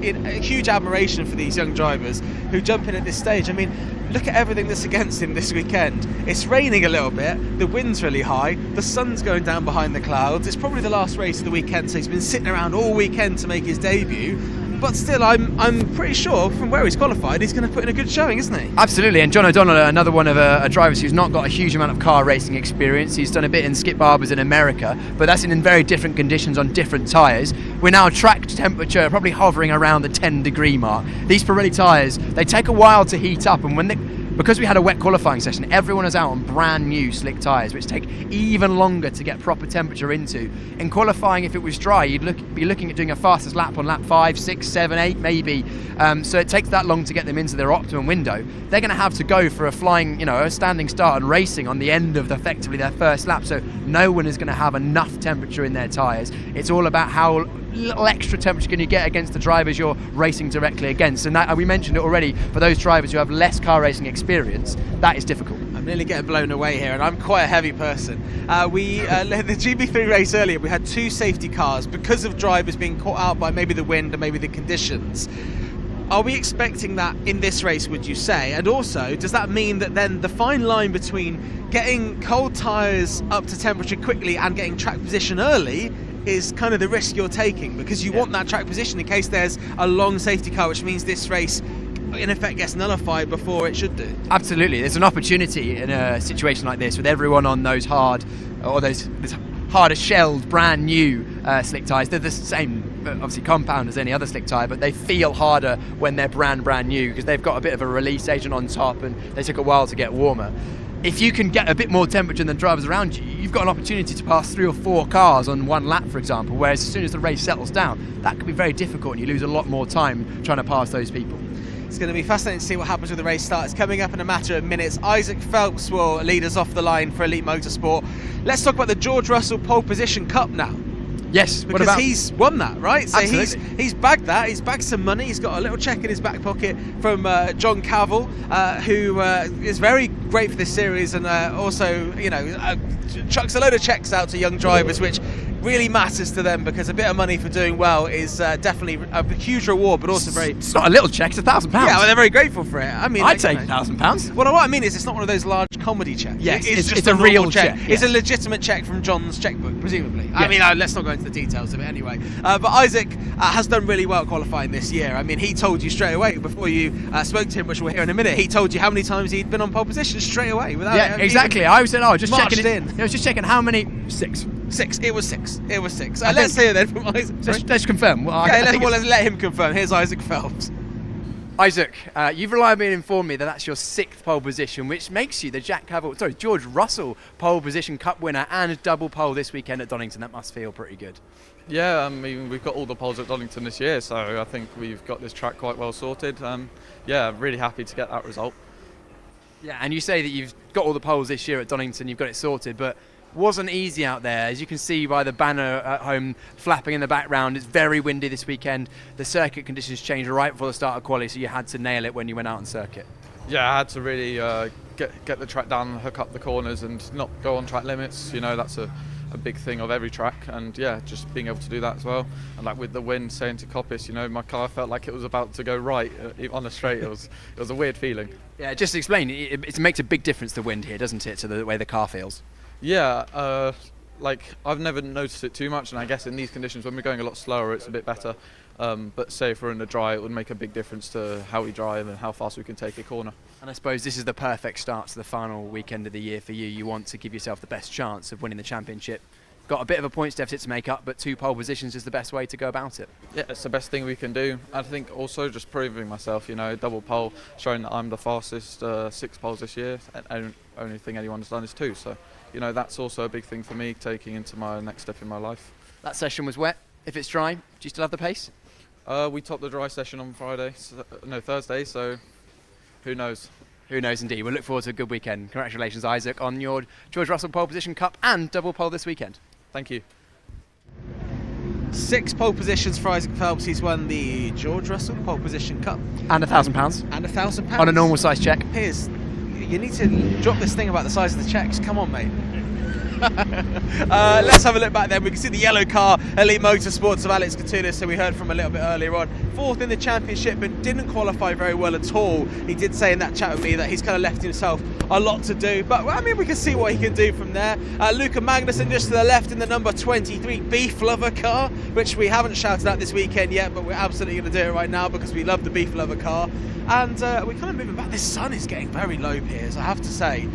in a huge admiration for these young drivers who jump in at this stage. I mean, look at everything that's against him this weekend. It's raining a little bit, the wind's really high, the sun's going down behind the clouds. It's probably the last race of the weekend, so he's been sitting around all weekend to make his debut. But still, I'm pretty sure from where he's qualified, he's going to put in a good showing, isn't he? Absolutely, and John O'Donnell, another one of a drivers who's not got a huge amount of car racing experience. He's done a bit in Skip Barbers in America, but that's in very different conditions on different tyres. We're now track temperature probably hovering around the 10-degree mark. These Pirelli tyres, they take a while to heat up, and because we had a wet qualifying session, everyone is out on brand new slick tyres, which take even longer to get proper temperature into. In qualifying, if it was dry, you'd be looking at doing a fastest lap on lap 5, 6, 7, 8 maybe. So it takes that long to get them into their optimum window. They're going to have to go for a flying, you know, a standing start and racing on the end of effectively their first lap. So no one is going to have enough temperature in their tyres. It's all about how little extra temperature can you get against the drivers you're racing directly against, and that we mentioned it already. For those drivers who have less car racing experience, that is difficult. I'm nearly getting blown away here, and I'm quite a heavy person. The GB3 race earlier, we had 2 safety cars because of drivers being caught out by maybe the wind and maybe the conditions. Are we expecting that in this race, would you say? And also, does that mean that then the fine line between getting cold tyres up to temperature quickly and getting track position early is kind of the risk you're taking, because you want that track position in case there's a long safety car, which means this race in effect gets nullified before it should do? Absolutely, there's an opportunity in a situation like this with everyone on those hard, or those harder shelled brand new slick tyres. They're the same obviously compound as any other slick tyre, but they feel harder when they're brand new because they've got a bit of a release agent on top and they took a while to get warmer. If you can get a bit more temperature than the drivers around you, you've got an opportunity to pass 3 or 4 cars on one lap, for example, whereas as soon as the race settles down, that can be very difficult and you lose a lot more time trying to pass those people. It's going to be fascinating to see what happens with the race start. It's coming up in a matter of minutes. Isaac Phelps will lead us off the line for Elite Motorsport. Let's talk about the George Russell Pole Position Cup now. Yes, because he's won that, right? So Absolutely. he's bagged that. He's bagged some money. He's got a little check in his back pocket from John Cavell, who is very great for this series, and also, you know, chucks a load of checks out to young drivers, which really matters to them because a bit of money for doing well is definitely a huge reward, but also very... It's not a little check, it's £1,000. Yeah, well, they're very grateful for it. I mean, I'd take £1,000. Well, what I mean is it's not one of those large comedy checks. Yes, it's just a real check. It's a legitimate check from John's checkbook, presumably. Yes. I mean, let's not go into the details of it anyway. But Isaac has done really well qualifying this year. I mean, he told you straight away before you spoke to him, which we'll hear in a minute. He told you how many times he'd been on pole position straight away. Without exactly. I said, just marched checking in. I was just checking how many. 6. It was six. Let's hear then from Isaac. Let's confirm. Let's let him confirm. Here's Isaac Phelps. Isaac, you've reliably informed me that that's your 6th pole position, which makes you the George Russell pole position cup winner and double pole this weekend at Donington. That must feel pretty good. Yeah, I mean, we've got all the poles at Donington this year, so I think we've got this track quite well sorted. Yeah, really happy to get that result. Yeah, and you say that you've got all the poles this year at Donington, you've got it sorted, but wasn't easy out there. As you can see by the banner at home flapping in the background, it's very windy this weekend. The circuit conditions changed right before the start of quali, so you had to nail it when you went out on circuit. Yeah, I had to really get the track down, hook up the corners and not go on track limits. You know, that's a big thing of every track, and yeah, just being able to do that as well. And like with the wind, saying to Coppice, you know, my car felt like it was about to go right on the straight. It was a weird feeling. Yeah, just explain, it makes a big difference, the wind here, doesn't it, to the way the car feels? Yeah, like I've never noticed it too much, and I guess in these conditions when we're going a lot slower it's a bit better, but say if we're in the dry it would make a big difference to how we drive and how fast we can take a corner. And I suppose this is the perfect start to the final weekend of the year for you. You want to give yourself the best chance of winning the championship. Got a bit of a points deficit to make up, but 2 pole positions is the best way to go about it. Yeah, it's the best thing we can do. I think also just proving myself, you know, double pole, showing that I'm the fastest 6 poles this year, and only thing anyone's done is 2, so you know, that's also a big thing for me, taking into my next step in my life. That session was wet. If it's dry, do you still have the pace? We topped the dry session on Thursday, so who knows? Who knows indeed. We'll look forward to a good weekend. Congratulations, Isaac, on your George Russell Pole Position Cup and double pole this weekend. Thank you. 6 pole positions for Isaac Phelps. He's won the George Russell Pole Position Cup. And £1,000. And £1,000. On a normal size check. Piers, you need to drop this thing about the size of the checks. Come on, mate. Let's have a look back then. We can see the yellow car, Elite Motorsports of Alex Katulis, who we heard from a little bit earlier on. 4th in the championship, but didn't qualify very well at all. He did say in that chat with me that he's kind of left himself a lot to do, but I mean, we can see what he can do from there. Luca Magnussen just to the left in the number 23 Beef Lover car, which we haven't shouted out this weekend yet, but we're absolutely going to do it right now because we love the Beef Lover car. And we're kind of moving back. This sun is getting very low, Piers, I have to say.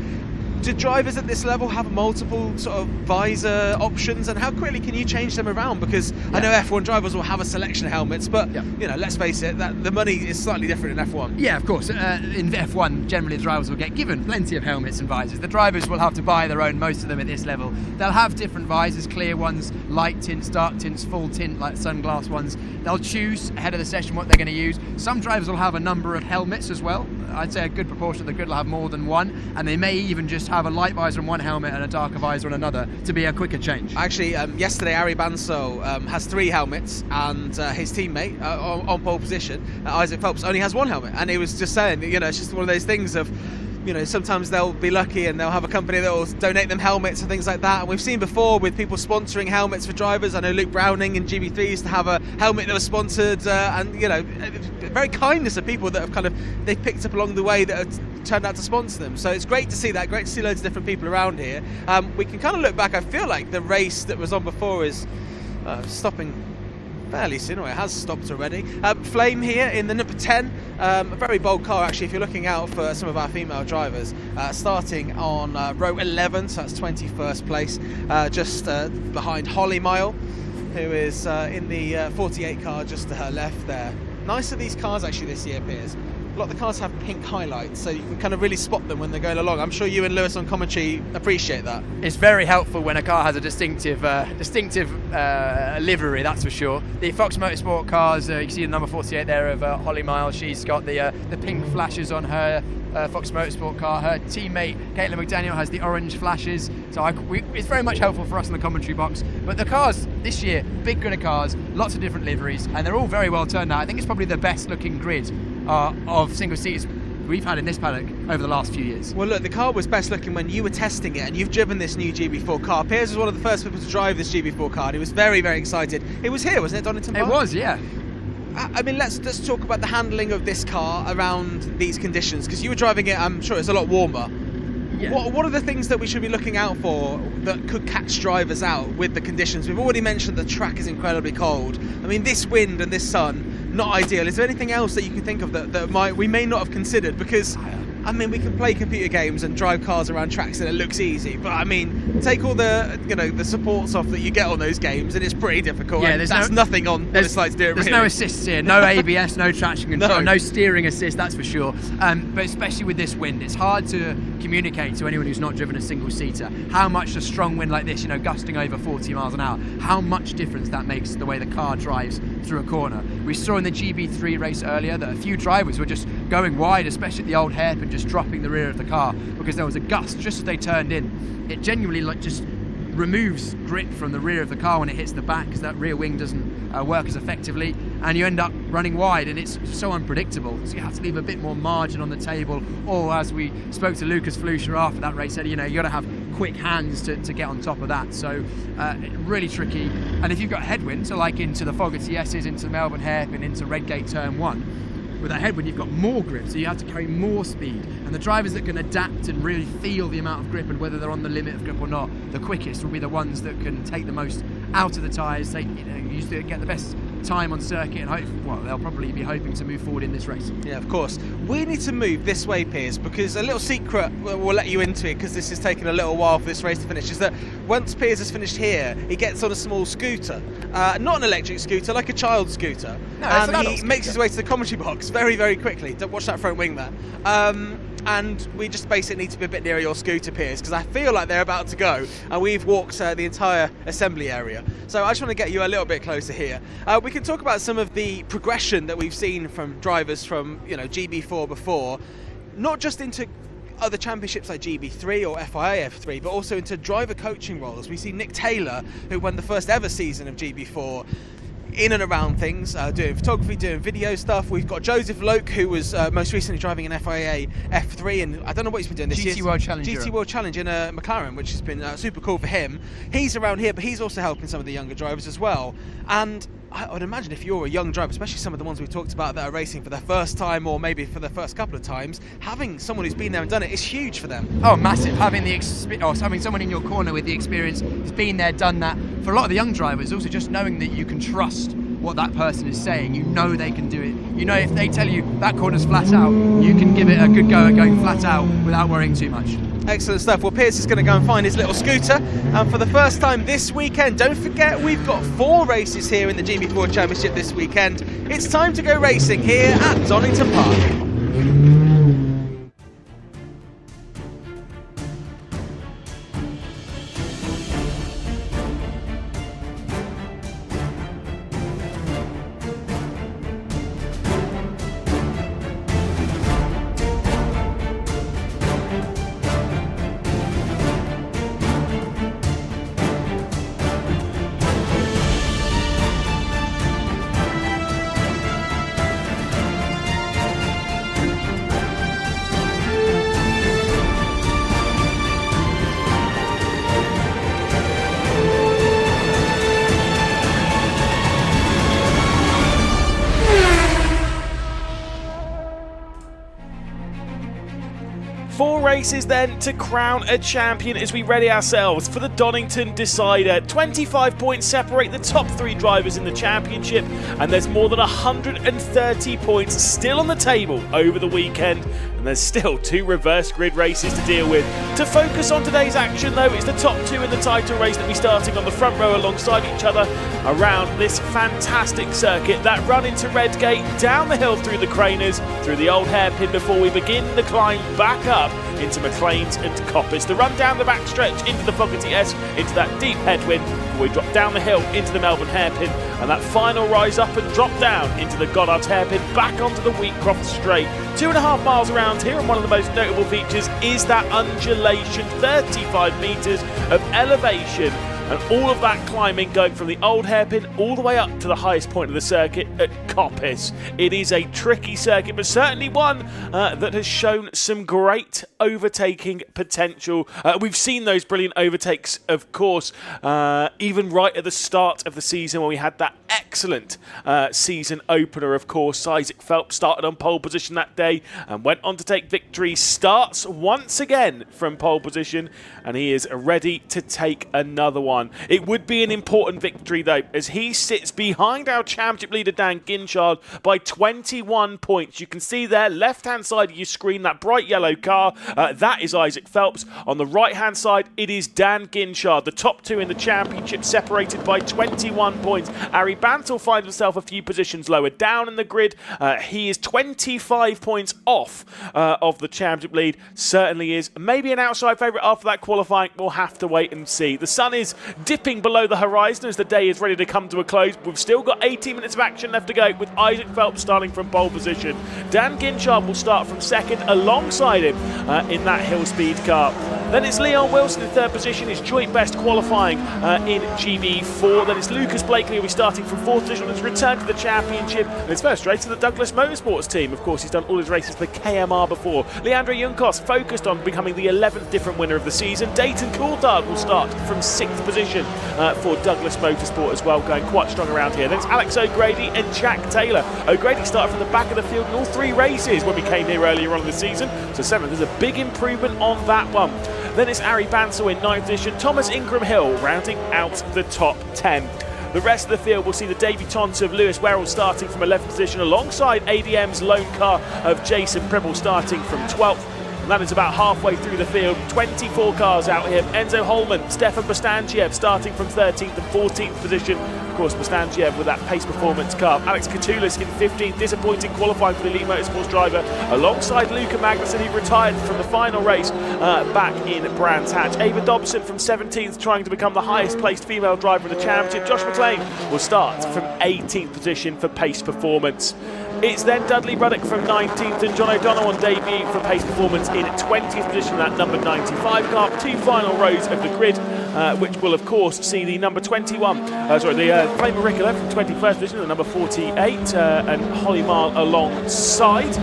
Do drivers at this level have multiple sort of visor options, and how quickly can you change them around? Because I know F1 drivers will have a selection of helmets, but you know, let's face it, that the money is slightly different in F1. Yeah, of course. In F1, generally the drivers will get given plenty of helmets and visors. The drivers will have to buy their own, most of them at this level. They'll have different visors, clear ones, light tints, dark tints, full tint, like sunglass ones. They'll choose ahead of the session what they're going to use. Some drivers will have a number of helmets as well. I'd say a good proportion of the grid will have more than one, and they may even just have a light visor on one helmet and a darker visor on another to be a quicker change. Actually, yesterday Ari Banso has 3 helmets, and his teammate on pole position, Isaac Phelps, only has 1 helmet, and he was just saying, you know, it's just one of those things of, you know, sometimes they'll be lucky and they'll have a company that will donate them helmets and things like that. And we've seen before with people sponsoring helmets for drivers. I know Luke Browning in GB3 used to have a helmet that was sponsored, and you know, very kindness of people that have kind of, they've picked up along the way that have turned out to sponsor them. So it's great to see that, great to see loads of different people around here. We can kind of look back, I feel like the race that was on before is stopping fairly soon. It has stopped already. Flame here in the number 10, a very bold car actually if you're looking out for some of our female drivers, starting on row 11, so that's 21st place, just behind Holly Mile, who is in the 48 car just to her left there. Nice of these cars actually this year, Piers. A lot of the cars have pink highlights, so you can kind of really spot them when they're going along. I'm sure you and Lewis on commentary appreciate that. It's very helpful when a car has a distinctive livery, that's for sure. The Fox Motorsport cars, you can see the number 48 there of Holly Miles. She's got the pink flashes on her Fox Motorsport car. Her teammate Caitlin McDaniel has the orange flashes, so it's very much helpful for us in the commentary box. But the cars this year, big grid of cars, lots of different liveries, and they're all very well turned out. I think it's probably the best looking grid of single seats we've had in this paddock over the last few years. Well look, the car was best looking when you were testing it, and you've driven this new GB4 car. Piers was one of the first people to drive this GB4 car, and he was very, very excited. It was here, wasn't it, Donington Park? It was, yeah. I mean, let's talk about the handling of this car around these conditions, because you were driving it, I'm sure it's a lot warmer. Yeah. What are the things that we should be looking out for that could catch drivers out with the conditions? We've already mentioned the track is incredibly cold. I mean, this wind and this sun, not ideal. Is there anything else that you can think of that we may not have considered? Because I mean, we can play computer games and drive cars around tracks and it looks easy, but I mean, take all the the supports off that you get on those games and it's pretty difficult. Yeah, that's nothing on the slides to do it. There's really. no assists here, no ABS, no traction control, no steering assist, that's for sure. But especially with this wind, it's hard to communicate to anyone who's not driven a single seater how much a strong wind like this, gusting over 40 miles an hour, how much difference that makes the way the car drives through a corner. We saw in the GB3 race earlier that a few drivers were just going wide, especially at the old hairpin, just dropping the rear of the car because there was a gust just as they turned in. It genuinely just removes grip from the rear of the car when it hits the back because that rear wing doesn't work as effectively, and you end up running wide, and it's so unpredictable. So you have to leave a bit more margin on the table, or as we spoke to Lucas Fluscher after that race, said, you got to have quick hands to get on top of that. So really tricky. And if you've got headwind, so like into the Fogarty S's, into Melbourne hairpin, into Redgate turn 1, with that headwind you've got more grip, so you have to carry more speed, and the drivers that can adapt and really feel the amount of grip and whether they're on the limit of grip or not, the quickest will be the ones that can take the most out of the tyres, use to get the best time on circuit, and they'll probably be hoping to move forward in this race. Yeah, of course. We need to move this way, Piers, because a little secret we'll let you into it, because this is taking a little while for this race to finish, is that once Piers has finished here, he gets on a small scooter, not an electric scooter, like a child's scooter, and he makes his way to the commentary box very, very quickly. Don't watch that front wing there. And we just basically need to be a bit nearer your scooter, Piers, because I feel like they're about to go, and we've walked the entire assembly area. So I just want to get you a little bit closer here. We can talk about some of the progression that we've seen from drivers from GB4 before, not just into other championships like GB3 or FIA F3, but also into driver coaching roles. We see Nick Taylor, who won the first ever season of GB4, in and around things, doing photography, doing video stuff. We've got Joseph Loke, who was most recently driving an FIA F3, and I don't know what he's been doing this year. GT World Challenge. GT World Challenge in a McLaren, which has been super cool for him. He's around here, but he's also helping some of the younger drivers as well. And I would imagine if you're a young driver, especially some of the ones we've talked about that are racing for their first time or maybe for their first couple of times, having someone who's been there and done it is huge for them. Oh, massive. Having having someone in your corner with the experience who's been there, done that. For a lot of the young drivers, also just knowing that you can trust what that person is saying, they can do it. If they tell you that corner's flat out, you can give it a good go at going flat out without worrying too much. Excellent stuff. Well, Piers is going to go and find his little scooter, and for the first time this weekend, don't forget we've got 4 races here in the GB4 Championship this weekend. It's time to go racing here at Donington Park. Races then to crown a champion as we ready ourselves for the Donington Decider. 25 points separate the top 3 drivers in the championship, and there's more than 130 points still on the table over the weekend, and there's still 2 reverse grid races to deal with. To focus on today's action though, it's the top 2 in the title race that will be starting on the front row alongside each other around this fantastic circuit. That run into Redgate, down the hill through the Craners, through the old hairpin before we begin the climb back up into McLean's and Coppice. The run down the backstretch into the Fogarty S, into that deep headwind before we drop down the hill into the Melbourne hairpin, and that final rise up and drop down into the Goddard's hairpin back onto the Wheatcroft straight. 2.5 miles around here, and one of the most notable features is that undulation, 35 metres of elevation, and all of that climbing going from the old hairpin all the way up to the highest point of the circuit at Coppice. It is a tricky circuit, but certainly one that has shown some great overtaking potential. We've seen those brilliant overtakes, of course, even right at the start of the season when we had that excellent season opener, of course. Isaac Phelps started on pole position that day and went on to take victory. Starts once again from pole position, and he is ready to take another one. It would be an important victory though, as he sits behind our championship leader Dan Ginchard by 21 points. You can see there, left hand side of your screen, that bright yellow car, that is Isaac Phelps. On the right hand side, it is Dan Ginchard. The top 2 in the championship separated by 21 points. Ari Bantle finds himself a few positions lower down in the grid. He is 25 points off of the championship lead. Certainly is. Maybe an outside favourite after that qualifying. We'll have to wait and see. The sun is dipping below the horizon as the day is ready to come to a close. We've still got 18 minutes of action left to go, with Isaac Phelps starting from pole position. Dan Ginchard will start from second alongside him in that hill speed car. Then it's Leon Wilson in third position, his joint best qualifying in GB4. Then it's Lucas Blakely who will be starting from fourth position on his return to the championship. And his first race to the Douglas Motorsports team. Of course, he's done all his races for KMR before. Leandro Junkos focused on becoming the 11th different winner of the season. Dayton Coulthard will start from sixth position for Douglas Motorsport as well, going quite strong around here. Then it's Alex O'Grady and Jack Taylor. O'Grady started from the back of the field in all three races when we came here earlier on in the season. So seventh is a big improvement on that one. Then it's Ari Bansal in ninth position. Thomas Ingram Hill rounding out the top 10. The rest of the field will see the debutante of Lewis Werrell starting from 11th position alongside ADM's lone car of Jason Pribble starting from 12th. And that is about halfway through the field. 24 cars out here. Enzo Holman, Stefan Bastangiev starting from 13th and 14th position. Of course, Bastangiev with that pace performance car. Alex Katulis in 15th, disappointing qualifying for the Elite Motorsports driver, alongside Luca Magnussen, who retired from the final race back in Brands Hatch. Ava Dobson from 17th, trying to become the highest placed female driver in the championship. Josh McLean will start from 18th position for pace performance. It's then Dudley Ruddock from 19th and John O'Donnell on debut for pace performance in 20th position, that number 95 car. Two final rows of the grid, which will of course see the number 21, the Flame Ricola from 21st position, the number 48, and Holly Marl alongside.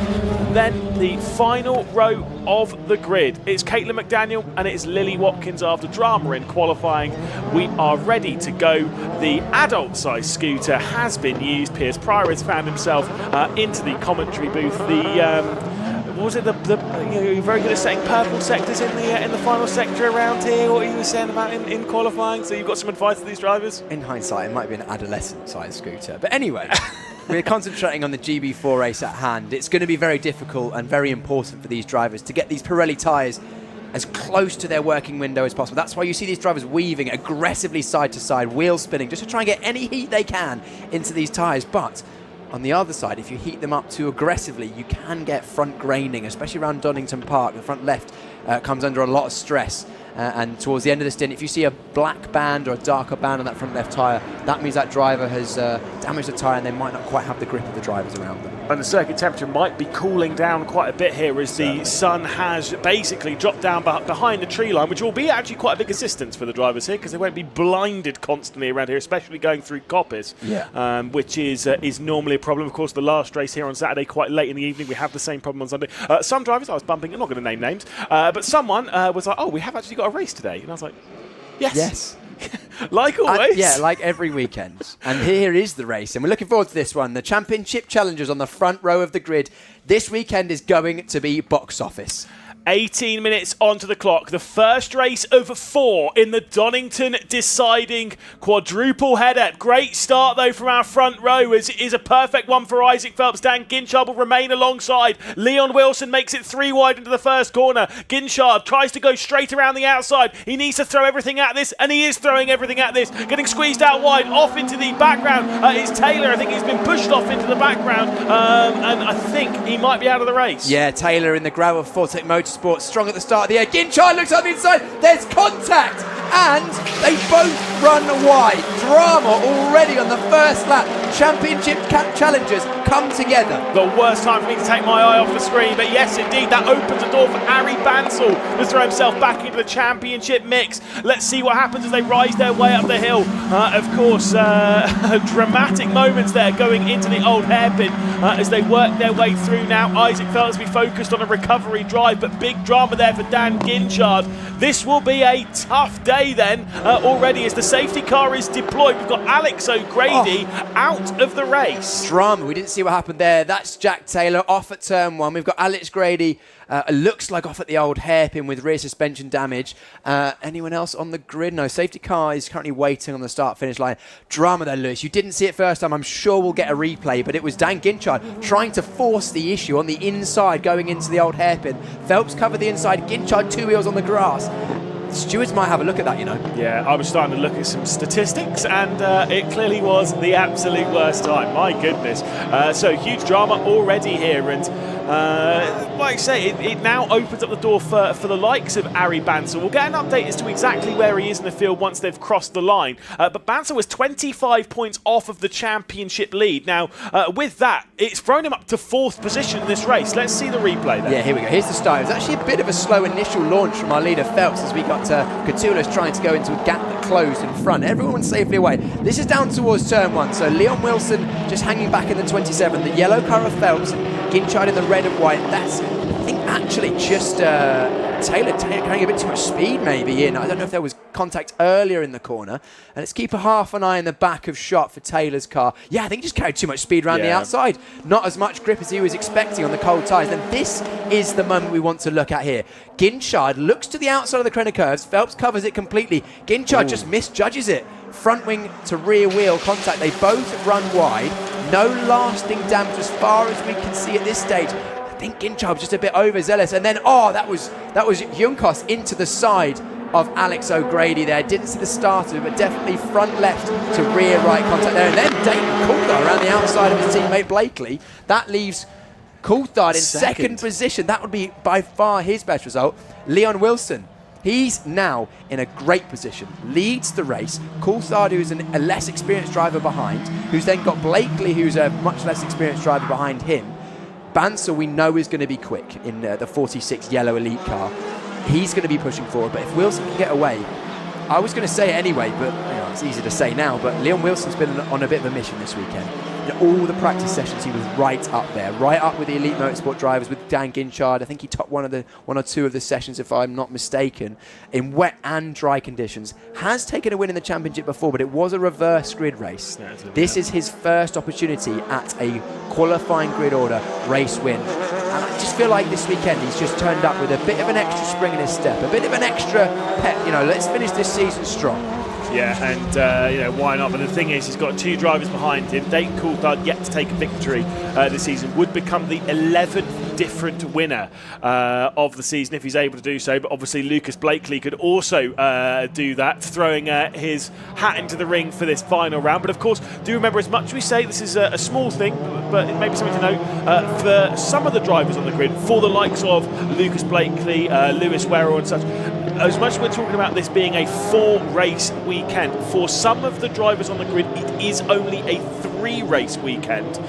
Then the final row of the grid. It's Caitlin McDaniel and it's Lily Watkins after drama in qualifying. We are ready to go. The adult size scooter has been used. Piers Pryor has found himself into the commentary booth. What was it? You're very good at setting purple sectors in the final sector around here. What you were saying about in qualifying? So you've got some advice to these drivers? In hindsight, it might be an adolescent-sized scooter. But anyway, we're concentrating on the GB4 race at hand. It's going to be very difficult and very important for these drivers to get these Pirelli tyres as close to their working window as possible. That's why you see these drivers weaving aggressively side to side, wheel spinning, just to try and get any heat they can into these tyres. But on the other side, if you heat them up too aggressively, you can get front graining, especially around Donington Park. The front left comes under a lot of stress. And towards the end of the stint, if you see a black band or a darker band on that front left tyre, that means that driver has damaged the tyre and they might not quite have the grip of the drivers around them. And the circuit temperature might be cooling down quite a bit here as the sun has basically dropped down behind the tree line, which will be actually quite a big assistance for the drivers here because they won't be blinded constantly around here, especially going through Coppice, which is normally a problem. Of course, the last race here on Saturday, quite late in the evening, we have the same problem on Sunday. Some drivers, I was bumping, I'm not going to name names, but someone was like, oh, we have actually got a race today. And I was like, yes. Like always. Yeah, like every weekend. And here is the race, and we're looking forward to this one. The Championship Challengers on the front row of the grid. This weekend is going to be box office. 18 minutes onto the clock. The first race of 4 in the Donington deciding quadruple header. Great start, though, from our front row. It is a perfect one for Isaac Phelps. Dan Ginchard will remain alongside. Leon Wilson makes it 3 wide into the first corner. Ginchard tries to go straight around the outside. He needs to throw everything at this, and he is throwing everything at this. Getting squeezed out wide, off into the background. Is Taylor. I think he's been pushed off into the background, and I think he might be out of the race. Yeah, Taylor in the gravel Fortec Motorsport, strong at the start of the air. Ginchard looks on the inside. There's contact, and they both run wide. Drama already on the first lap. Championship challengers come together. The worst time for me to take my eye off the screen, but yes, indeed, that opens the door for Ari Bansal to throw himself back into the championship mix. Let's see what happens as they rise their way up the hill. Of course, dramatic moments there going into the old hairpin as they work their way through now. Isaac Phelps will be focused on a recovery drive, but big drama there for Dan Ginchard. This will be a tough day then already as the safety car is deployed. We've got Alex O'Grady out of the race. Drama. We didn't see what happened there. That's Jack Taylor off at turn 1. We've got Alex Grady, looks like off at the old hairpin with rear suspension damage. Anyone else on the grid? No, safety car is currently waiting on the start-finish line. Drama there, Lewis. You didn't see it first time. I'm sure we'll get a replay, but it was Dan Ginchard trying to force the issue on the inside going into the old hairpin. Phelps covered the inside. Ginchard 2 wheels on the grass. Stewards might have a look at that, you know. Yeah, I was starting to look at some statistics, and it clearly was the absolute worst time. My goodness. So huge drama already here, and like I say, it now opens up the door for the likes of Ari Banser. We'll get an update as to exactly where he is in the field once they've crossed the line. But Banser was 25 points off of the championship lead. Now, with that, it's thrown him up to 4th position in this race. Let's see the replay then. Yeah, here we go. Here's the start. It was actually a bit of a slow initial launch from our leader Phelps as we got Catullus trying to go into a gap that closed in front. Everyone safely away. This is down towards turn 1. So Leon Wilson just hanging back in the 27. The yellow car of Phelps, Ginchard in the red and white. That's, I think, actually just Taylor carrying a bit too much speed maybe in. I don't know if there was contact earlier in the corner. And let's keep half an eye in the back of shot for Taylor's car. Yeah, I think he just carried too much speed around the outside. Not as much grip as he was expecting on the cold tyres. And this is the moment we want to look at here. Ginchard looks to the outside of the corner curves. Phelps covers it completely. Ginchard just misjudges it. Front wing to rear wheel contact. They both run wide. No lasting damage as far as we can see at this stage. I think Ginchard was just a bit overzealous. And then, that was Junkos into the side of Alex O'Grady there. Didn't see the start of it, but definitely front left to rear right contact there. And then Dayton Coulthard around the outside of his teammate Blakely. That leaves Coulthard in second position. That would be by far his best result. Leon Wilson, he's now in a great position, leads the race. Coulthard, who's a less experienced driver behind, who's then got Blakely, who's a much less experienced driver behind him. Banser, we know, is going to be quick in the 46 yellow elite car. He's going to be pushing forward, but if Wilson can get away, I was going to say it anyway, but it's easy to say now, but Leon Wilson's been on a bit of a mission this weekend. In all the practice sessions, he was right up there, right up with the elite motorsport drivers, with Dan Ginchard. I think he topped one or two of the sessions, if I'm not mistaken, in wet and dry conditions. Has taken a win in the championship before, but it was a reverse grid race. This is his first opportunity at a qualifying grid order race win. And I just feel like this weekend he's just turned up with a bit of an extra spring in his step, a bit of an extra pep. Let's finish this season strong. Yeah, and why not? But the thing is, he's got 2 drivers behind him. Dayton Coulthard, yet to take a victory this season, would become the 11th different winner of the season if he's able to do so. But obviously, Lucas Blakely could also do that, throwing his hat into the ring for this final round. But of course, do remember, as much as we say this is a small thing, but it may be something to note for some of the drivers on the grid, for the likes of Lucas Blakely, Lewis Werrell and such. As much as we're talking about this being a 4-race weekend, for some of the drivers on the grid, it is only a 3-race weekend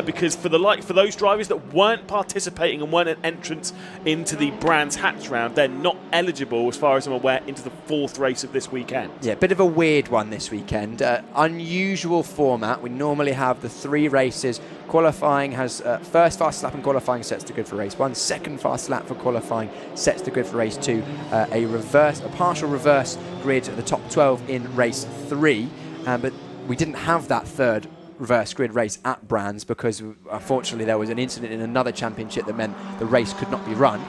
because for those drivers that weren't participating and weren't an entrance into the Brands Hatch round, they're not eligible, as far as I'm aware, into the 4th race of this weekend. Yeah, bit of a weird one this weekend. Unusual format. We normally have the 3 races. Qualifying has first fast lap in qualifying sets the grid for race 1, second fast lap for qualifying sets the grid for race 2, a partial reverse grid at the top 12 in race 3, but we didn't have that 3rd reverse grid race at Brands because unfortunately there was an incident in another championship that meant the race could not be run.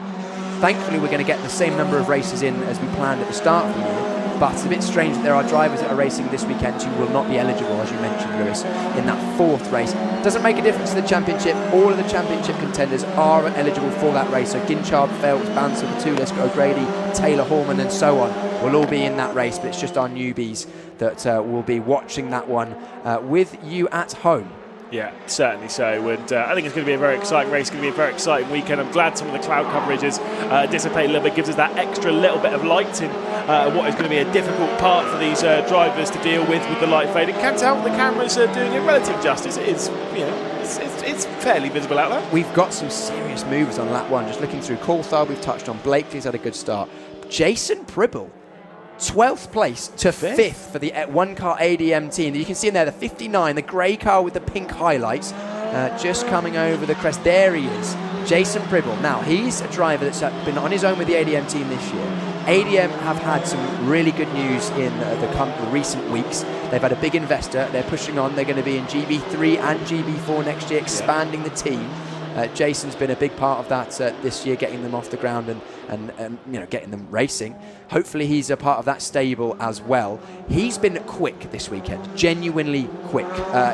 Thankfully we're going to get the same number of races in as we planned at the start of the year, but it's a bit strange that there are drivers that are racing this weekend who will not be eligible, as you mentioned, Lewis, in that 4th race. Doesn't make a difference to the championship. All of the championship contenders are eligible for that race. So Ginchard, Phelps, Banser, Catullus, O'Grady, Taylor, Horman and so on will all be in that race, but it's just our newbies that will be watching that one with you at home. Yeah, certainly so. And I think it's going to be a very exciting race. It's going to be a very exciting weekend. I'm glad some of the cloud coverage has dissipated a little bit, gives us that extra little bit of light in what is going to be a difficult part for these drivers to deal with the light fade. And can tell the cameras are doing it relative justice. It is, it's fairly visible out there. We've got some serious movers on lap 1. Just looking through Coulthard, we've touched on Blakely's had a good start. Jason Pribble, 12th place to 5th for the one-car ADM team. You can see in there the 59, the grey car with the pink highlights, just coming over the crest. There he is, Jason Pribble. Now, he's a driver that's been on his own with the ADM team this year. ADM have had some really good news in the recent weeks. They've had a big investor. They're pushing on. They're going to be in GB3 and GB4 next year, expanding the team. Jason's been a big part of that this year, getting them off the ground and getting them racing. Hopefully he's a part of that stable as well. He's been quick this weekend, genuinely quick.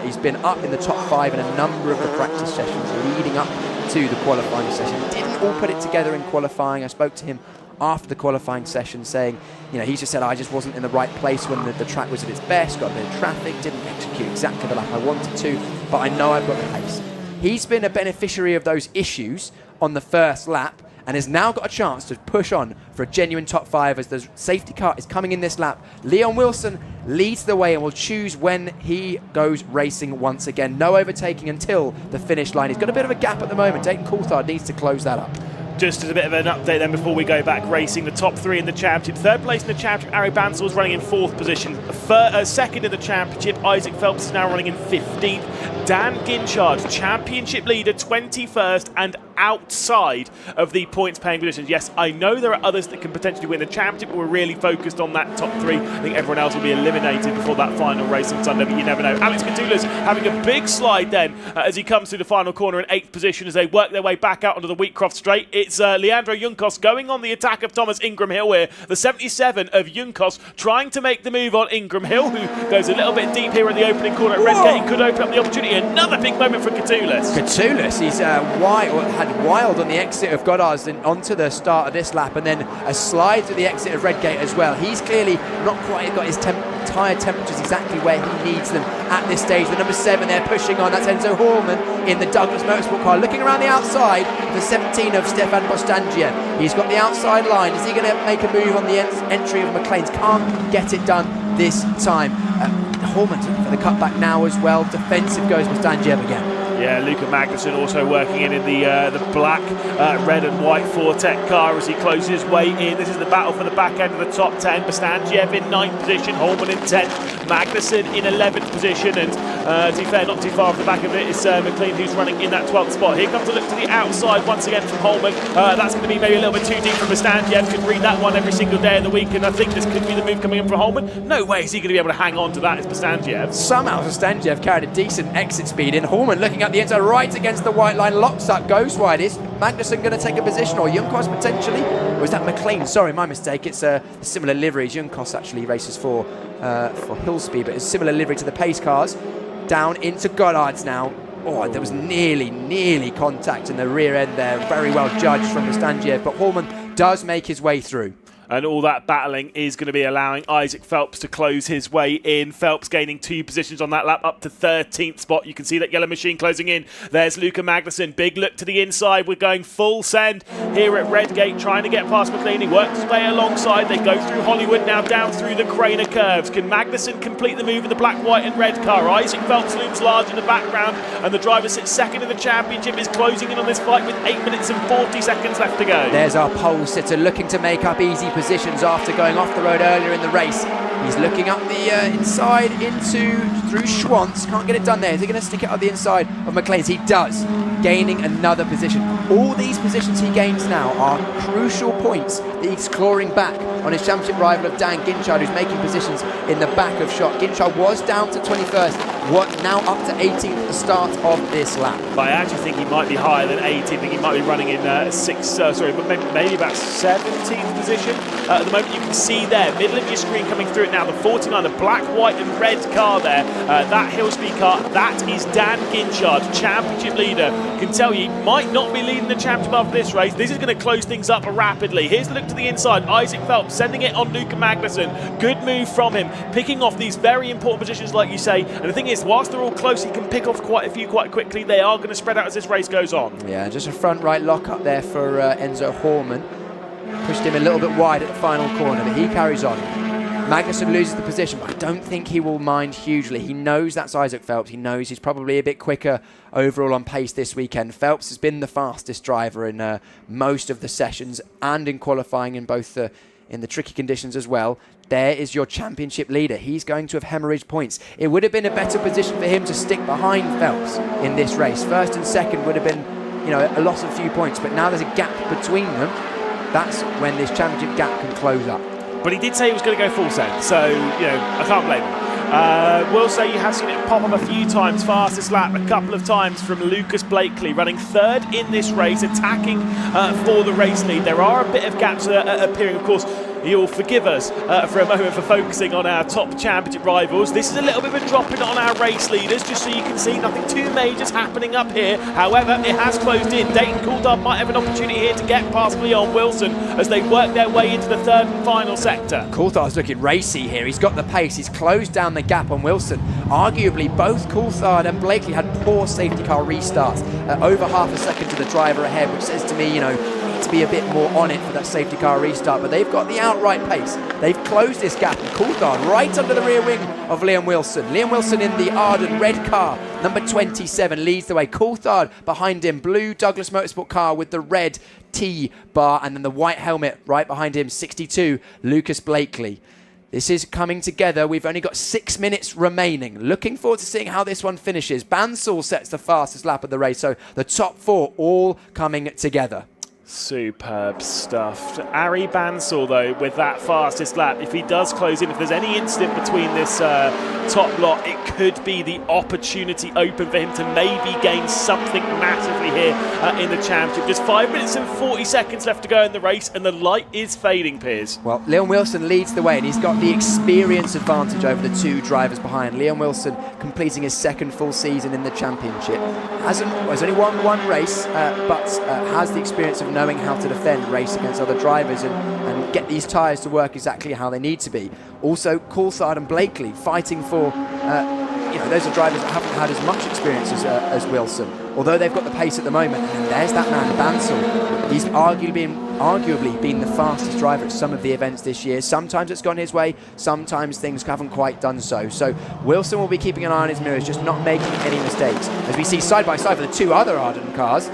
He's been up in the top 5 in a number of the practice sessions leading up to the qualifying session. Didn't all put it together in qualifying. I spoke to him after the qualifying session saying, he just said, I just wasn't in the right place when the track was at its best, got a bit of traffic, didn't execute exactly the lap I wanted to, but I know I've got the pace. He's been a beneficiary of those issues on the first lap, and has now got a chance to push on for a genuine top 5 as the safety car is coming in this lap. Leon Wilson leads the way and will choose when he goes racing once again. No overtaking until the finish line. He's got a bit of a gap at the moment. Dayton Coulthard needs to close that up. Just as a bit of an update then before we go back racing, the top 3 in the championship. Third place in the championship, Ari Bansel's running in 4th position. Second in the championship, Isaac Phelps is now running in 15th. Dan Ginchard, championship leader, 21st and outside of the points paying positions. Yes, I know there are others that can potentially win the championship, but we're really focused on that top 3. I think everyone else will be eliminated before that final race on Sunday, but you never know. Alex Catoulas having a big slide then as he comes through the final corner in 8th position as they work their way back out onto the Wheatcroft Straight. It's Leandro Juncos going on the attack of Thomas Ingram Hill here. The 77 of Juncos trying to make the move on Ingram Hill, who goes a little bit deep here in the opening corner at Redgate and could open up the opportunity. Another big moment for Catoulas. Catoulas, he's wild on the exit of Goddard's and onto the start of this lap, and then a slide to the exit of Redgate as well. He's clearly not quite got his tyre temperatures exactly where he needs them at this stage. The number 7 they're pushing on, that's Enzo Hallman in the Douglas Motorsport car. Looking around the outside, the 17 of Stefan Bostangiev. He's got the outside line. Is he going to make a move on the entry of McLean's? Can't get it done this time. Hallman's looking for the cutback now as well. Defensive goes Bostangiev again. Yeah, Luca Magnussen also working in the black, red and white Fortec car as he closes his way in. This is the battle for the back end of the top 10. Bostangiev in 9th position, Hallman in 10th, Magnussen in 11th position, and to be fair, not too far off the back of it is McLean, who's running in that 12th spot. Here comes a look to the outside once again from Hallman. That's going to be maybe a little bit too deep from Bostangiev. Could read that one every single day of the week, and I think this could be the move coming in from Hallman. No way is he going to be able to hang on to that as Bostangiev. Somehow Bostangiev carried a decent exit speed in. Hallman looking at the inside, right against the white line, locks up, goes wide. Is Magnussen going to take a position, or Juncos potentially? Or is that McLean? Sorry, my mistake. It's a similar livery. Juncos actually races for hill speed, but it's similar livery to the pace cars. Down into Goddard's now. Oh, there was nearly contact in the rear end there. Very well judged from Bostangiev, but Hallman does make his way through. And all that battling is going to be allowing Isaac Phelps to close his way in. Phelps gaining 2 positions on that lap up to 13th spot. You can see that yellow machine closing in. There's Luca Magnussen. Big look to the inside. We're going full send here at Redgate, trying to get past McLean. He works his way alongside. They go through Hollywood now down through the Craner curves. Can Magnussen complete the move in the black, white and red car? Isaac Phelps looms large in the background, and the driver sits second in the championship, is closing in on this fight with 8 minutes and 40 seconds left to go. There's our pole sitter looking to make up easy positions after going off the road earlier in the race. He's looking up the inside through Schwantz. Can't get it done there. Is he going to stick it up the inside of McLean's? He does, gaining another position. All these positions he gains now are crucial points that he's clawing back on his championship rival of Dan Ginchard, who's making positions in the back of shot. Ginchard was down to 21st, now up to 18th at the start of this lap. But I actually think he might be higher than 18th. I think he might be running in maybe about 17th position. At the moment, you can see there, middle of your screen coming through it now, the 49, the black, white and red car there. That Hillspeed car, that is Dan Ginchard, championship leader. Can tell you, might not be leading the championship after this race. This is going to close things up rapidly. Here's the look to the inside. Isaac Phelps sending it on Luca Magnussen. Good move from him, picking off these very important positions, like you say. And the thing is, whilst they're all close, he can pick off quite a few quite quickly. They are going to spread out as this race goes on. Yeah, just a front right lock up there for Enzo Hallman. Pushed him a little bit wide at the final corner, but he carries on. Magnussen loses the position, but I don't think he will mind hugely. He knows that's Isaac Phelps. He knows he's probably a bit quicker overall on pace this weekend. Phelps has been the fastest driver in most of the sessions and in qualifying in both in the tricky conditions as well. There is your championship leader. He's going to have hemorrhaged points. It would have been a better position for him to stick behind Phelps in this race. First and second would have been, a loss of a few points, but now there's a gap between them. That's when this championship gap can close up. But he did say he was going to go full send, so, I can't blame him. Will say you have seen it pop up a few times. Fastest lap a couple of times from Lucas Blakely, running third in this race, attacking for the race lead. There are a bit of gaps appearing, of course. you'll forgive us for a moment for focusing on our top championship rivals. This is a little bit of a drop-in on our race leaders, just so you can see nothing too major's happening up here. However, it has closed in. Dayton Coulthard might have an opportunity here to get past Leon Wilson as they work their way into the third and final sector. Coulthard's looking racy here. He's got the pace. He's closed down the gap on Wilson. Arguably, both Coulthard and Blakely had poor safety car restarts. Over half a second to the driver ahead, which says to me, you know, need to be a bit more on it for that safety car restart. But they've got the outright pace. They've closed this gap. And Coulthard right under the rear wing of Liam Wilson. Liam Wilson in the Arden red car, number 27, leads the way. Coulthard behind him, blue Douglas Motorsport car with the red T-bar, and then the white helmet right behind him, 62, Lucas Blakely. This is coming together. We've only got 6 minutes remaining. Looking forward to seeing how this one finishes. Bansal sets the fastest lap of the race, so the top 4 all coming together. Superb stuff. Ari Bansal, though, with that fastest lap, if he does close in, if there's any incident between this top lot, it could be the opportunity open for him to maybe gain something massively here in the championship. Just 5 minutes and 40 seconds left to go in the race, and the light is fading, Piers. Well, Liam Wilson leads the way, and he's got the experience advantage over the 2 drivers behind. Liam Wilson completing his 2nd full season in the championship. Has only won 1 race, but has the experience of knowing how to defend, race against other drivers and get these tyres to work exactly how they need to be. Also, Coulthard and Blakely fighting for, those are drivers that haven't had as much experience as Wilson, although they've got the pace at the moment. And there's that man, Bansal. He's arguably been the fastest driver at some of the events this year. Sometimes it's gone his way, sometimes things haven't quite done so. So Wilson will be keeping an eye on his mirrors, just not making any mistakes. As we see side by side for the 2 other Arden cars,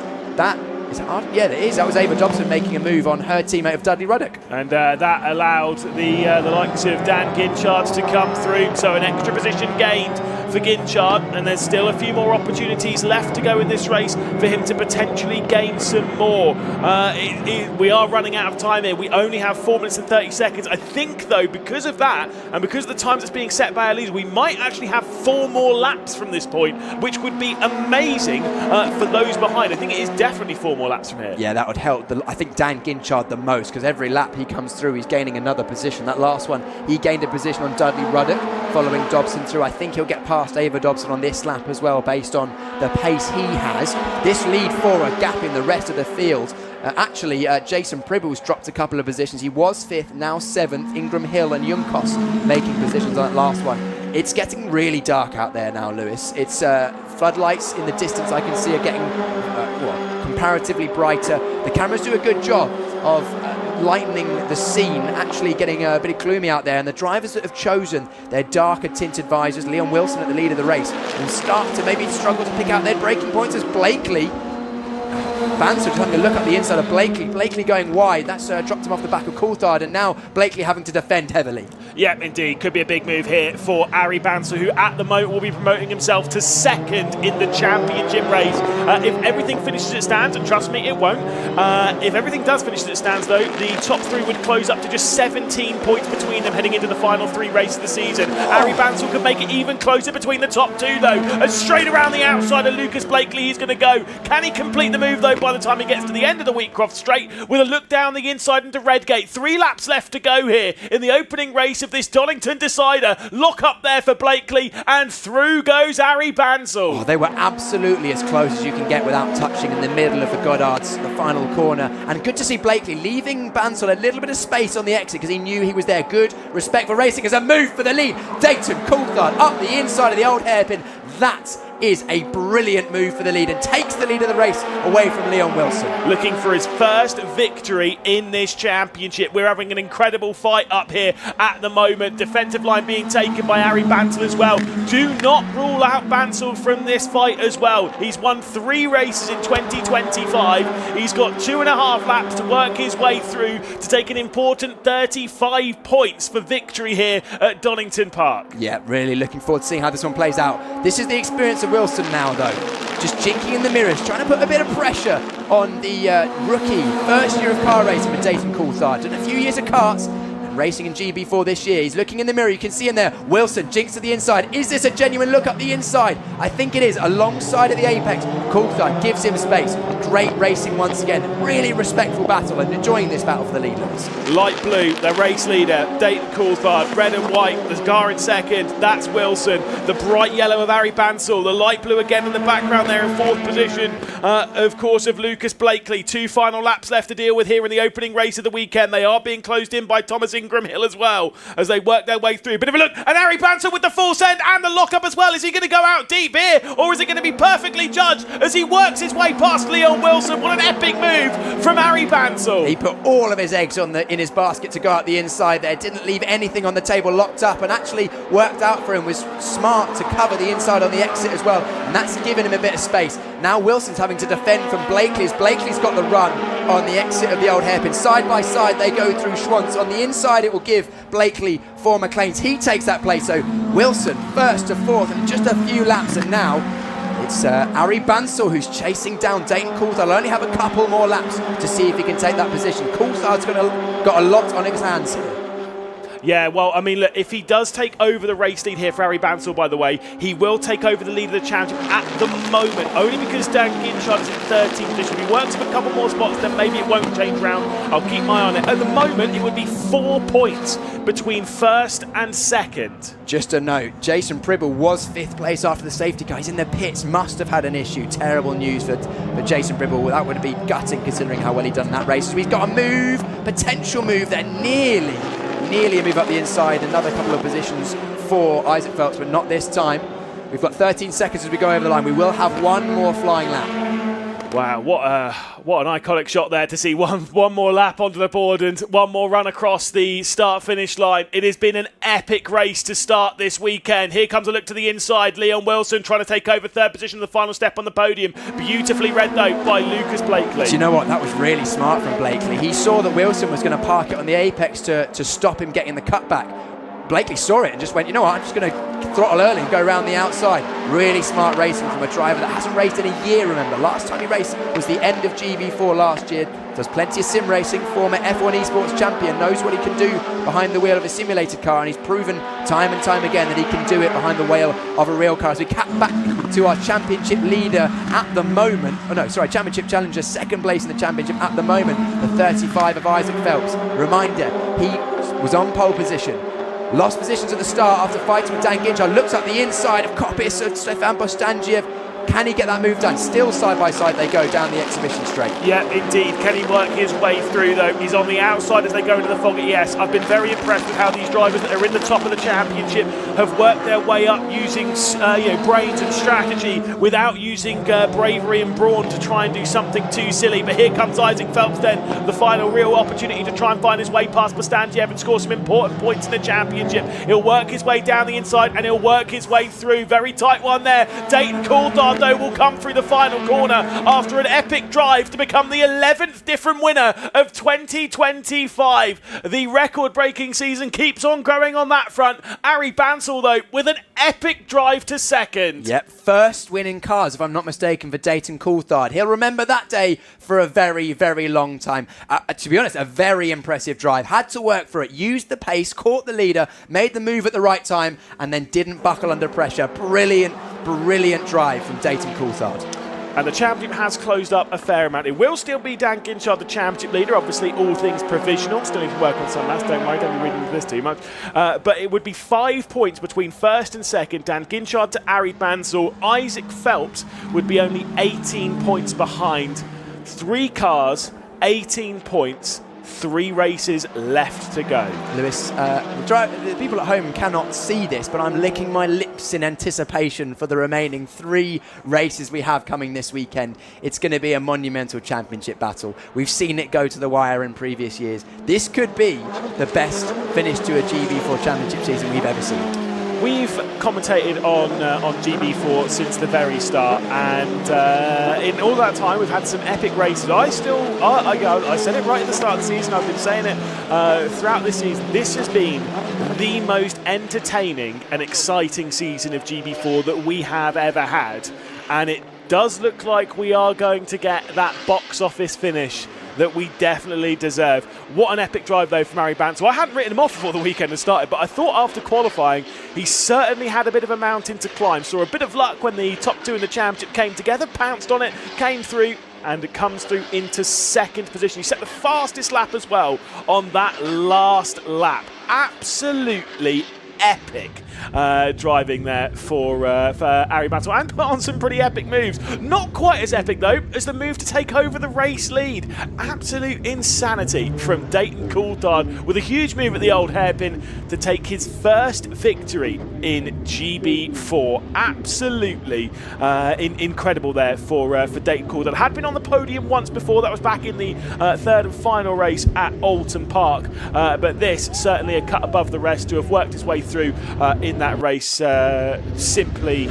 is it Arden? Yeah, it is. That was Ava Dobson making a move on her teammate of Dudley Ruddock. And that allowed the likes of Dan Ginchard to come through. So an extra position gained for Ginchard, and there's still a few more opportunities left to go in this race for him to potentially gain some more. We are running out of time here. We only have 4 minutes and 30 seconds. I think, though, because of that, and because of the times that's being set by our leaders, we might actually have 4 more laps from this point, which would be amazing for those behind. I think it is definitely 4 more laps from here. Yeah, that would help. I think Dan Ginchard the most, because every lap he comes through, he's gaining another position. That last one, he gained a position on Dudley Ruddock, following Dobson through. I think he'll get past Ava Dobson on this lap as well, based on the pace he has. This lead for a gap in the rest of the field. Jason Pribbles dropped a couple of positions. He was 5th, now 7th. Ingram Hill and Junkos making positions on that last one. It's getting really dark out there now, Lewis. It's floodlights in the distance I can see are getting comparatively brighter. The cameras do a good job of lightening the scene, actually getting a bit gloomy out there, and the drivers that have chosen their darker tinted visors, Liam Wilson at the lead of the race, will start to maybe struggle to pick out their braking points as Blakely Bansal having a look at the inside of Blakely. Blakely going wide. That's dropped him off the back of Coulthard, and now Blakely having to defend heavily. Yeah, indeed. Could be a big move here for Ari Bansal, who at the moment will be promoting himself to 2nd in the championship race. If everything finishes as it stands, and trust me, it won't. If everything does finish as it stands, though, the top 3 would close up to just 17 points between them heading into the final 3 races of the season. Ari Bansal could make it even closer between the top 2, though. And straight around the outside of Lucas Blakely, he's going to go. Can he complete the move, though, by the time he gets to the end of the Wheatcroft Straight, with a look down the inside into Redgate? 3 laps left to go here in the opening race of this Donington Decider. Lock up there for Blakely, and through goes Ari Bansal. Oh, they were absolutely as close as you can get without touching in the middle of the Goddards, the final corner. And good to see Blakely leaving Bansal a little bit of space on the exit, because he knew he was there. Good, respectful racing as a move for the lead. Dayton Coulthard up the inside of the old hairpin. That is a brilliant move for the lead and takes the lead of the race away from Leon Wilson. Looking for his first victory in this championship. We're having an incredible fight up here at the moment. Defensive line being taken by Ari Bansal as well. Do not rule out Bansal from this fight as well. He's won 3 races in 2025. He's got 2.5 laps to work his way through to take an important 35 points for victory here at Donington Park. Yeah, really looking forward to seeing how this one plays out. This is the experience of Wilson now, though. Just jinking in the mirrors, trying to put a bit of pressure on the rookie, first year of car racing with Dayton Coulthard. Done a few years of karts, racing in GB4 this year. He's looking in the mirror. You can see him there. Wilson jinks to the inside. Is this a genuine look up the inside? I think it is. Alongside at the apex, Coulthard gives him space. Great racing once again. Really respectful battle, and enjoying this battle for the lead, Lewis. Light blue, the race leader, Dayton Coulthard. Red and white, the car in second. That's Wilson. The bright yellow of Harry Bansall. The light blue again in the background there in fourth position, of course, of Lucas Blakely. 2 final laps left to deal with here in the opening race of the weekend. They are being closed in by Thomas Ingram Hill as well as they work their way through. Bit of a look, and Harry Bansall with the full send and the lockup as well. Is he going to go out deep here, or is it going to be perfectly judged as he works his way past Leon Wilson? What an epic move from Harry Bansall. He put all of his eggs in his basket to go out the inside there. Didn't leave anything on the table locked up, and actually worked out for him. Was smart to cover the inside on the exit as well, and that's given him a bit of space. Now Wilson's having to defend from Blakely as Blakely's got the run on the exit of the old hairpin. Side by side they go through Schwantz. On the inside it will give Blakely for McLean's. He takes that place, so Wilson first to fourth and just a few laps, and now it's Harry Bansall who's chasing down Dayton Coulthard. He'll only have a couple more laps to see if he can take that position. Coulthard's got a lot on his hands here. Yeah, well, I mean, look, if he does take over the race lead here for Harry Bansall, by the way, he will take over the lead of the championship at the moment, only because Dan Ginchard is in 13th position. If he works up a couple more spots, then maybe it won't change round. I'll keep my eye on it. At the moment, it would be 4 points between first and second. Just a note, Jason Pribble was 5th place after the safety car. He's in the pits, must have had an issue. Terrible news for Jason Pribble. That would be gutting considering how well he'd done in that race. So he's got a move, potential move there, nearly a move up the inside. Another couple of positions for Isaac Phelps, but not this time. We've got 13 seconds as we go over the line. We will have one more flying lap. Wow, what an iconic shot there to see one more lap onto the board and one more run across the start-finish line. It has been an epic race to start this weekend. Here comes a look to the inside. Leon Wilson trying to take over 3rd position of the final step on the podium. Beautifully read, though, by Lucas Blakely. Do you know what? That was really smart from Blakely. He saw that Wilson was going to park it on the apex to stop him getting the cutback. Blakely saw it and just went, you know what, I'm just going to throttle early and go around the outside. Really smart racing from a driver that hasn't raced in a year, remember. Last time he raced was the end of GB4 last year. Does plenty of sim racing, former F1 esports champion, knows what he can do behind the wheel of a simulated car, and he's proven time and time again that he can do it behind the wheel of a real car. As we cut back to our championship leader at the moment, championship challenger, 2nd place in the championship at the moment, the 35 of Isaac Phelps. Reminder, he was on pole position. Lost positions at the start after fighting with Dan Ginchard. Looks up the inside of Kopis and Stefan Bostangiev. Can he get that move done? Still side by side they go down the exhibition straight. Yeah, indeed. Can he work his way through, though? He's on the outside as they go into the fog. Yes, I've been very impressed with how these drivers that are in the top of the championship have worked their way up using brains and strategy without using bravery and brawn to try and do something too silly. But here comes Isaac Phelps then, the final real opportunity to try and find his way past Bostangiev and score some important points in the championship. He'll work his way down the inside and he'll work his way through. Very tight one there. Dayton Coulthard, though, will come through the final corner after an epic drive to become the 11th different winner of 2025. The record-breaking season keeps on growing on that front. Harry Bansall, though, with an epic drive to 2nd. Yep, first win in cars, if I'm not mistaken, for Dayton Coulthard. He'll remember that day for a very, very long time. To be honest, a very impressive drive. Had to work for it, used the pace, caught the leader, made the move at the right time, and then didn't buckle under pressure. Brilliant drive from Dayton Coulthard. And the championship has closed up a fair amount. It will still be Dan Ginchard, the championship leader. Obviously, all things provisional. Still need to work on some maths. Don't worry, don't be reading this too much. But it would be 5 points between 1st and 2nd. Dan Ginchard to Harry Bansall. Isaac Phelps would be only 18 points behind. 3 cars, 18 points. 3 races left to go. Lewis, the people at home cannot see this, but I'm licking my lips in anticipation for the remaining 3 races we have coming this weekend. It's going to be a monumental championship battle. We've seen it go to the wire in previous years. This could be the best finish to a GB4 championship season we've ever seen. We've commentated on GB4 since the very start, and in all that time we've had some epic races. I said it right at the start of the season, I've been saying it throughout this season. This has been the most entertaining and exciting season of GB4 that we have ever had, and it does look like we are going to get that box office finish that we definitely deserve. What an epic drive, though, from Harry Bansal. I hadn't written him off before the weekend had started, but I thought after qualifying, he certainly had a bit of a mountain to climb. Saw a bit of luck when the top two in the championship came together, pounced on it, came through, and it comes through into second position. He set the fastest lap as well on that last lap. Absolutely epic driving there for Harry Bansal, and put on some pretty epic moves. Not quite as epic though as the move to take over the race lead. Absolute insanity from Dayton Coulthard with a huge move at the old hairpin to take his first victory in GB4. Absolutely incredible there for Dayton Coulthard. Had been on the podium once before. That was back in the third and final race at Donington Park, but this certainly a cut above the rest to have worked his way through in that race. Simply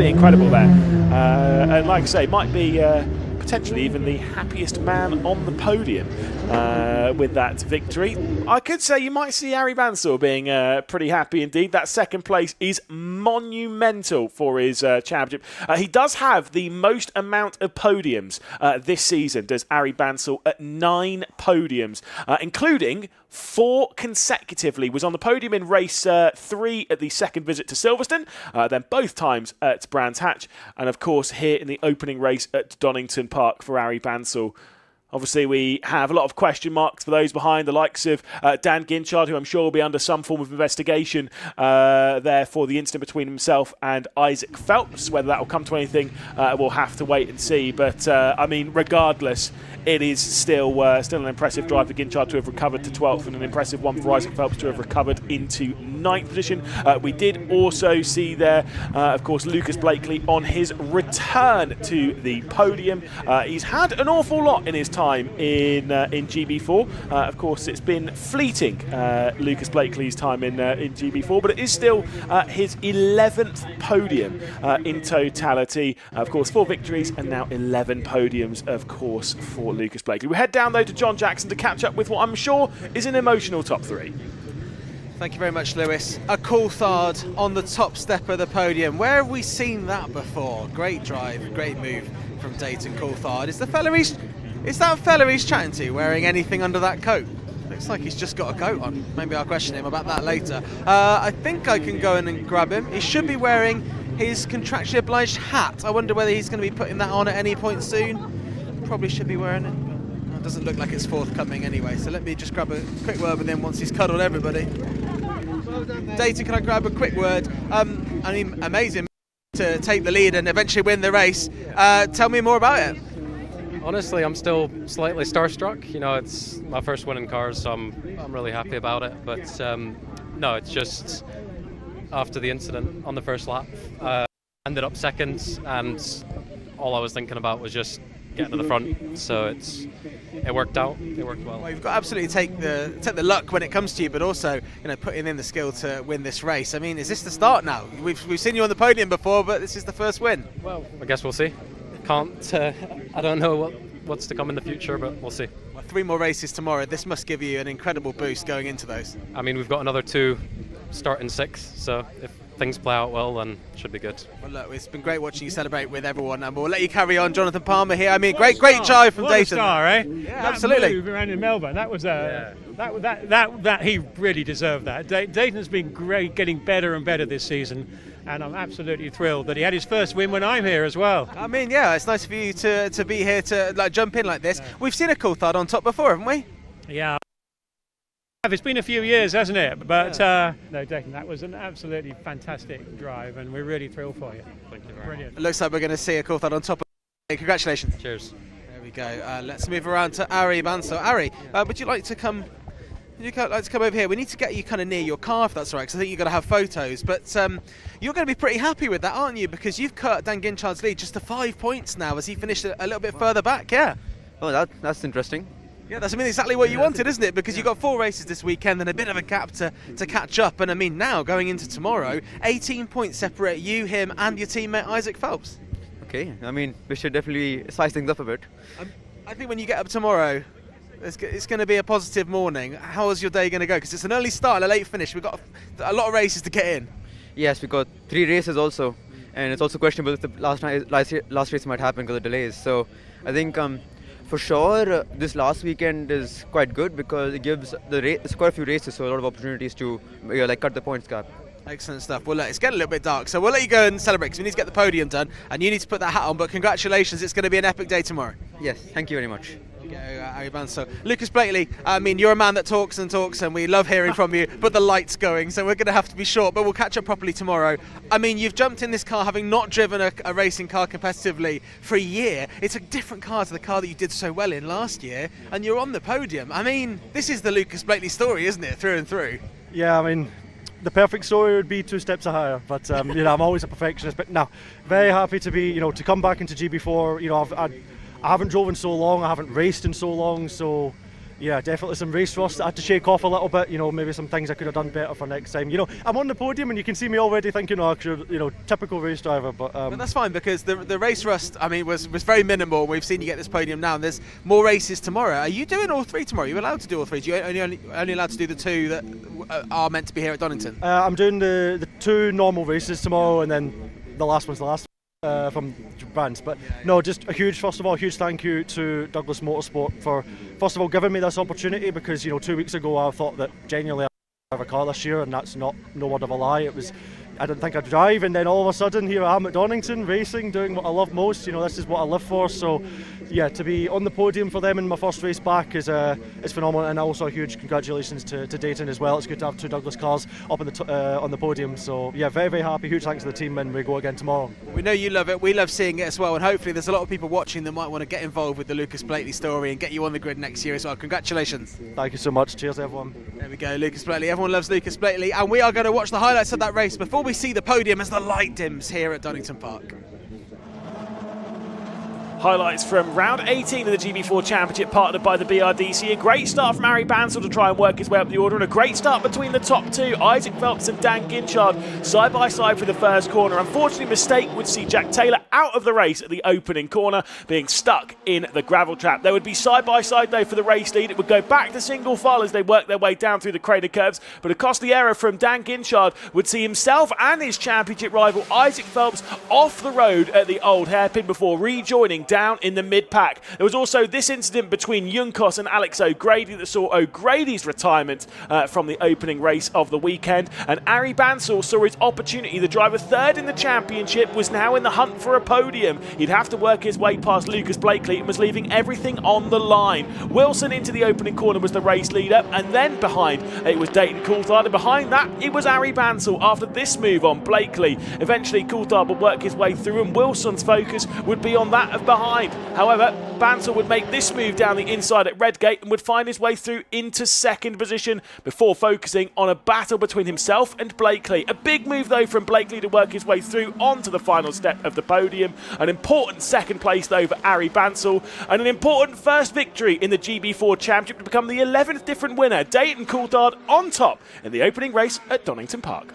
incredible there, and like I say, might be potentially even the happiest man on the podium with that victory. I could say you might see Harry Bansal being pretty happy indeed. That second place is monumental for his championship. He does have the most amount of podiums this season, does Harry Bansal, at 9 podiums, including 4 consecutively. Was on the podium in race 3 at the second visit to Silverstone, then both times at Brands Hatch, and of course here in the opening race at Donington Park for Harry Bansal. Obviously, we have a lot of question marks for those behind, the likes of Dan Ginchard, who I'm sure will be under some form of investigation there for the incident between himself and Isaac Phelps. Whether that will come to anything, we'll have to wait and see. But, I mean, regardless, it is still an impressive drive for Ginchard to have recovered to 12th, and an impressive one for Isaac Phelps to have recovered into 9th position. We did also see there, of course, Lucas Blakely on his return to the podium. He's had an awful lot in his time in GB4. Of course, it's been fleeting, Lucas Blakely's time in GB4, but it is still his 11th podium in totality. Of course, 4 victories and now 11 podiums, of course, for Lucas Blakely. We head down, though, to Jon Jackson to catch up with what I'm sure is an emotional top 3. Thank you very much, Lewis. A Coulthard on the top step of the podium. Where have we seen that before? Great drive, great move from Dayton Coulthard. Is that fella he's chatting to wearing anything under that coat? Looks like he's just got a coat on. Maybe I'll question him about that later. I think I can go in and grab him. He should be wearing his contractually obliged hat. I wonder whether he's going to be putting that on at any point soon. Probably should be wearing it. It doesn't look like it's forthcoming anyway, so let me just grab a quick word with him once he's cuddled everybody. Dayton, can I grab a quick word? I mean, amazing to take the lead and eventually win the race. Tell me more about it. Honestly, I'm still slightly starstruck. You know, it's my first win in cars, so I'm really happy about it. But no, it's just after the incident on the first lap, ended up second, and all I was thinking about was just getting to the front. So it worked out. It worked well. Well, you've got to absolutely take the luck when it comes to you, but also, you know, putting in the skill to win this race. I mean, is this the start now? We've seen you on the podium before, but this is the first win. Well, I guess we'll see. I don't know what's to come in the future, but we'll see. Well, 3 more races tomorrow. This must give you an incredible boost going into those. I mean, we've got another 2 starting 6, so if things play out well, then it should be good. Well, look, it's been great watching you celebrate with everyone, and we'll let you carry on. Jonathan Palmer here. I mean, great drive from Dayton. What a star, eh? Yeah, that absolutely. Move around in Melbourne, that was that he really deserved that. Dayton's been great, getting better and better this season, and I'm absolutely thrilled that he had his first win when I'm here as well. I mean, yeah, it's nice for you to be here to jump in like this. Yeah. We've seen a Coulthard on top before, haven't we? Yeah. It's been a few years, hasn't it? But no, Dayton, that was an absolutely fantastic drive, and we're really thrilled for you. Thank you. Brilliant. It looks like we're going to see a Coulthard on top. Congratulations. Cheers. There we go. Let's move around to Harry Bansal. Harry, would you like to come? Would you like to come over here? We need to get you kind of near your car, if that's all right, because I think you've got to have photos. But you're going to be pretty happy with that, aren't you? Because you've cut Dan Ginchard's lead just to 5 points now, as he finished a little bit further back. Yeah. Oh, that's interesting. Yeah, that's exactly what you wanted, isn't it? Because you've got 4 races this weekend and a bit of a gap to catch up. And I mean, now going into tomorrow, 18 points separate you, him, and your teammate Isaac Phelps. Okay, I mean, we should definitely spice things up a bit. I think when you get up tomorrow, it's going to be a positive morning. How is your day going to go? Because it's an early start and a late finish. We've got a lot of races to get in. Yes, we've got 3 races also, and it's also questionable if the last race might happen because of delays. So I think For sure, this last weekend is quite good because it gives it's quite a few races, so a lot of opportunities to cut the points gap. Excellent stuff. Well, look, it's getting a little bit dark, so we'll let you go and celebrate because we need to get the podium done, and you need to put that hat on. But congratulations, it's going to be an epic day tomorrow. Yes, thank you very much. So, Lucas Blakely, I mean, you're a man that talks and talks, and we love hearing from you, but the light's going, so we're going to have to be short, but we'll catch up properly tomorrow. I mean, you've jumped in this car having not driven a racing car competitively for a year. It's a different car to the car that you did so well in last year, and you're on the podium. I mean, this is the Lucas Blakely story, isn't it, through and through? Yeah, I mean, the perfect story would be 2 steps higher, but I'm always a perfectionist. But no, very happy to be, to come back into GB4. I haven't driven so long, I haven't raced in so long, so yeah, definitely some race rust I had to shake off a little bit. Maybe some things I could have done better for next time. I'm on the podium and you can see me already thinking, typical race driver. But that's fine because the race rust, I mean, was very minimal. We've seen you get this podium now, and there's more races tomorrow. Are you doing all 3 tomorrow? Are you allowed to do all 3? Do you only allowed to do the 2 that are meant to be here at Donington? I'm doing the 2 normal races tomorrow, and then the last one's the last. From brands, but no, just a huge thank you to Douglas Motorsport for first of all giving me this opportunity, because 2 weeks ago I thought that genuinely I'd have a car this year, and that's no word of a lie. I didn't think I'd drive, and then all of a sudden here I am at Donington racing, doing what I love most. This is what I live for. So yeah, to be on the podium for them in my first race back is phenomenal, and also a huge congratulations to Dayton as well. It's good to have 2 Douglas cars up on the podium. So yeah, very, very happy. Huge thanks to the team, and we go again tomorrow. We know you love it. We love seeing it as well, and hopefully there's a lot of people watching that might want to get involved with the Lucas Blakely story and get you on the grid next year as well. Congratulations. Thank you so much. Cheers, everyone. There we go, Lucas Blakely. Everyone loves Lucas Blakely, and we are going to watch the highlights of that race before we see the podium as the light dims here at Donington Park. Highlights from round 18 of the GB4 Championship, partnered by the BRDC. A great start from Harry Bansell to try and work his way up the order, and a great start between the top 2, Isaac Phelps and Dan Ginchard, side by side for the first corner. Unfortunately, mistake would see Jack Taylor out of the race at the opening corner, being stuck in the gravel trap. They would be side by side though for the race lead. It would go back to single file as they work their way down through the crater curves, but a costly error from Dan Ginchard would see himself and his championship rival Isaac Phelps off the road at the old hairpin before rejoining down in the mid-pack. There was also this incident between Junkos and Alex O'Grady that saw O'Grady's retirement from the opening race of the weekend, and Harry Bansell saw his opportunity. The driver 3rd in the championship was now in the hunt for a podium. He'd have to work his way past Lucas Blakely and was leaving everything on the line. Wilson into the opening corner was the race leader, and then behind it was Dayton Coulthard, and behind that it was Harry Bansell after this move on Blakely. Eventually Coulthard would work his way through, and Wilson's focus would be on that of behind. However, Bansell would make this move down the inside at Redgate and would find his way through into 2nd position before focusing on a battle between himself and Blakely. A big move though from Blakely to work his way through onto the final step of the podium. An important 2nd place though for Harry Bansell, and an important first victory in the GB4 Championship to become the 11th different winner. Dayton Coulthard on top in the opening race at Donington Park.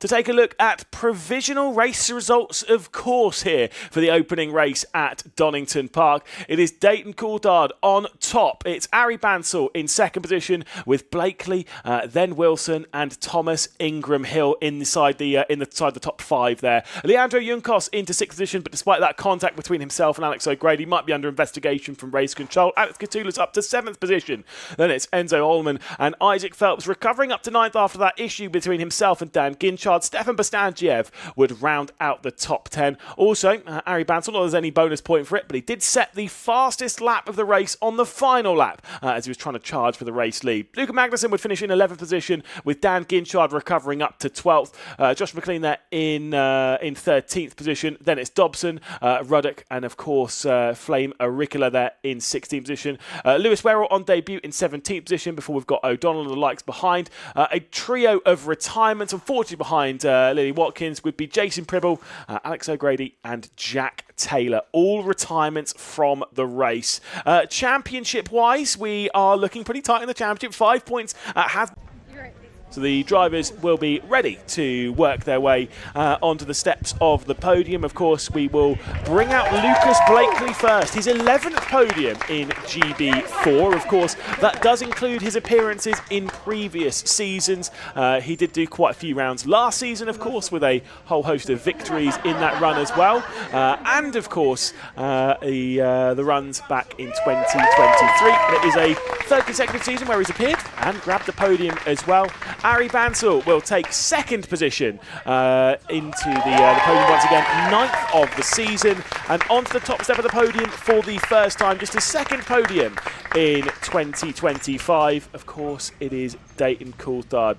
To take a look at provisional race results, of course, here for the opening race at Donington Park. It is Dayton Coulthard on top. It's Harry Bansell in 2nd position with Blakely, then Wilson and Thomas Ingram Hill inside the top 5 there. Leandro Junkos into 6th position, but despite that contact between himself and Alex O'Grady might be under investigation from race control. Alex Catoulas up to 7th position. Then it's Enzo Ullman and Isaac Phelps recovering up to 9th after that issue between himself and Dan Ginchard. Stefan Bastangiev would round out the top 10. Also, Harry Bansell, not there's any bonus point for it, but he did set the fastest lap of the race on the final lap as he was trying to charge for the race lead. Luca Magnussen would finish in 11th position with Dan Ginchard recovering up to 12th. Josh McLean there in 13th position. Then it's Dobson, Ruddock, and of course Flame Auricola there in 16th position. Lewis Werrell on debut in 17th position before we've got O'Donnell and the likes behind. A trio of retirements, unfortunately behind Lily Watkins, would be Jason Pribble, Alex O'Grady and Jack Taylor. All retirements from the race. Championship-wise, we are looking pretty tight in the championship. 5 points has... So the drivers will be ready to work their way onto the steps of the podium. Of course, we will bring out Lucas Blakely first. His 11th podium in GB4. Of course, that does include his appearances in previous seasons. He did do quite a few rounds last season, of course, with a whole host of victories in that run as well. And, of course, the runs back in 2023. It is a third consecutive season where he's appeared and grabbed the podium as well. Ari Bansal will take second position into the podium once again, 9th of the season, and onto the top step of the podium for the first time, just his second podium in 2025. Of course, it is Dayton Coulthard.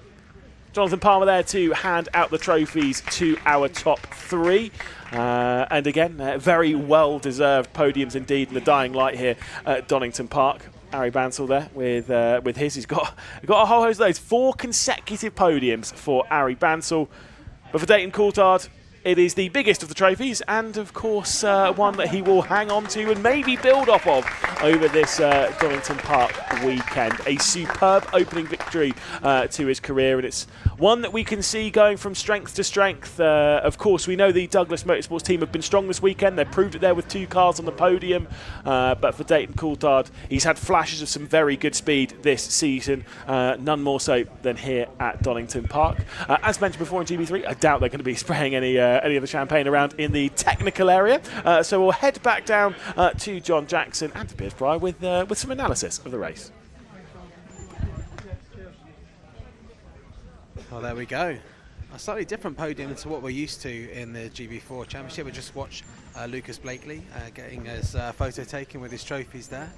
Jonathan Palmer there to hand out the trophies to our top three. And again, very well-deserved podiums indeed in the dying light here at Donington Park. Ari Bansal there with his. He's got a whole host of those. 4 consecutive podiums for Ari Bansal. But for Dayton Coulthard, it is the biggest of the trophies, and of course one that he will hang on to and maybe build off of over this Donington Park weekend. A superb opening victory to his career, and it's one that we can see going from strength to strength. Of course, we know the Douglas Motorsports team have been strong this weekend. They proved it there with 2 cars on the podium. But for Dayton Coulthard, he's had flashes of some very good speed this season, none more so than here at Donington Park. As mentioned before in GB3, I doubt they're going to be spraying any of the champagne around in the technical area. So we'll head back down to Jon Jackson and to Piers with some analysis of the race. Well, there we go. A slightly different podium to what we're used to in the GB4 Championship. We just watched Lucas Blakely getting his photo taken with his trophies there.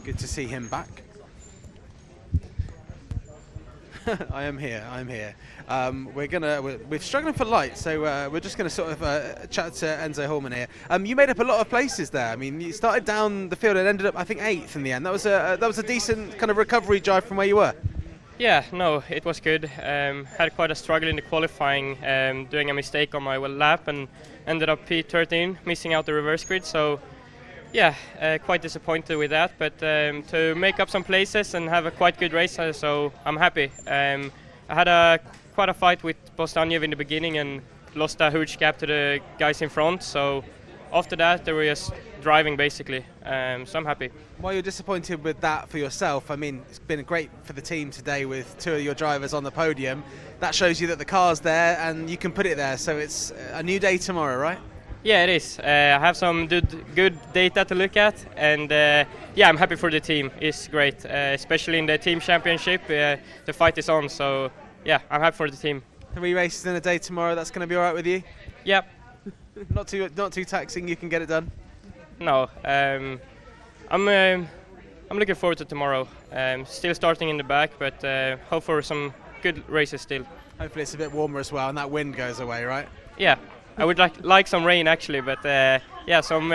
Good to see him back. I am here. We're struggling for light, so we're just gonna sort of chat to Enzo Hallman here. You made up a lot of places there. I mean, you started down the field and ended up, I think, 8th in the end. That was a decent kind of recovery drive from where you were. Yeah, no, it was good. Had quite a struggle in the qualifying, doing a mistake on my lap, and ended up P13, missing out the reverse grid. So, yeah, quite disappointed with that. But to make up some places and have a quite good race, so I'm happy. I had quite a fight with Bostanjev in the beginning and lost a huge gap to the guys in front. So after that, they were just driving basically. So I'm happy. While you're disappointed with that for yourself, I mean, it's been great for the team today with 2 of your drivers on the podium. That shows you that the car's there and you can put it there. So it's a new day tomorrow, right? Yeah, it is. I have some good data to look at, and yeah, I'm happy for the team. It's great, especially in the team championship. The fight is on, so yeah, I'm happy for the team. 3 races in a day tomorrow. That's going to be all right with you? Yep. Not too taxing. You can get it done. No, I'm looking forward to tomorrow. Still starting in the back, but hope for some good races still. Hopefully it's a bit warmer as well, and that wind goes away, right? Yeah. I would like some rain actually, but yeah, some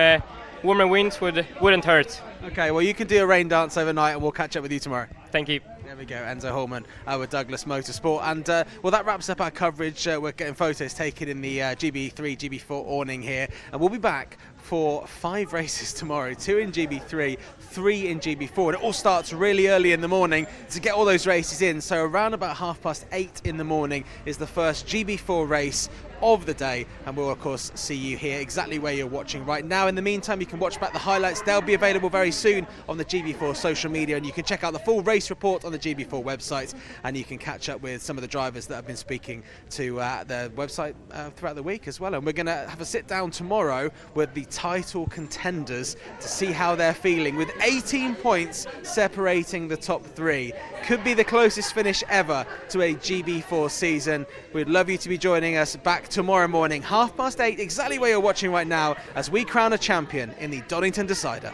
warmer winds wouldn't hurt. Okay, well you can do a rain dance overnight and we'll catch up with you tomorrow. Thank you. There we go, Enzo Hallman with Douglas Motorsport. And well, that wraps up our coverage. We're getting photos taken in the GB3, GB4 awning here. And we'll be back for 5 races tomorrow, 2 in GB3, 3 in GB4. And it all starts really early in the morning to get all those races in. So around about 8:30 in the morning is the first GB4 race of the day, and we'll of course see you here exactly where you're watching right now. In the meantime, you can watch back the highlights. They'll be available very soon on the GB4 social media, and you can check out the full race report on the GB4 website, and you can catch up with some of the drivers that have been speaking to the website throughout the week as well. And we're going to have a sit down tomorrow with the title contenders to see how they're feeling, with 18 points separating the top 3. Could be the closest finish ever to a GB4 season. We'd love you to be joining us back tomorrow morning, 8:30, exactly where you're watching right now, as we crown a champion in the Donington Decider.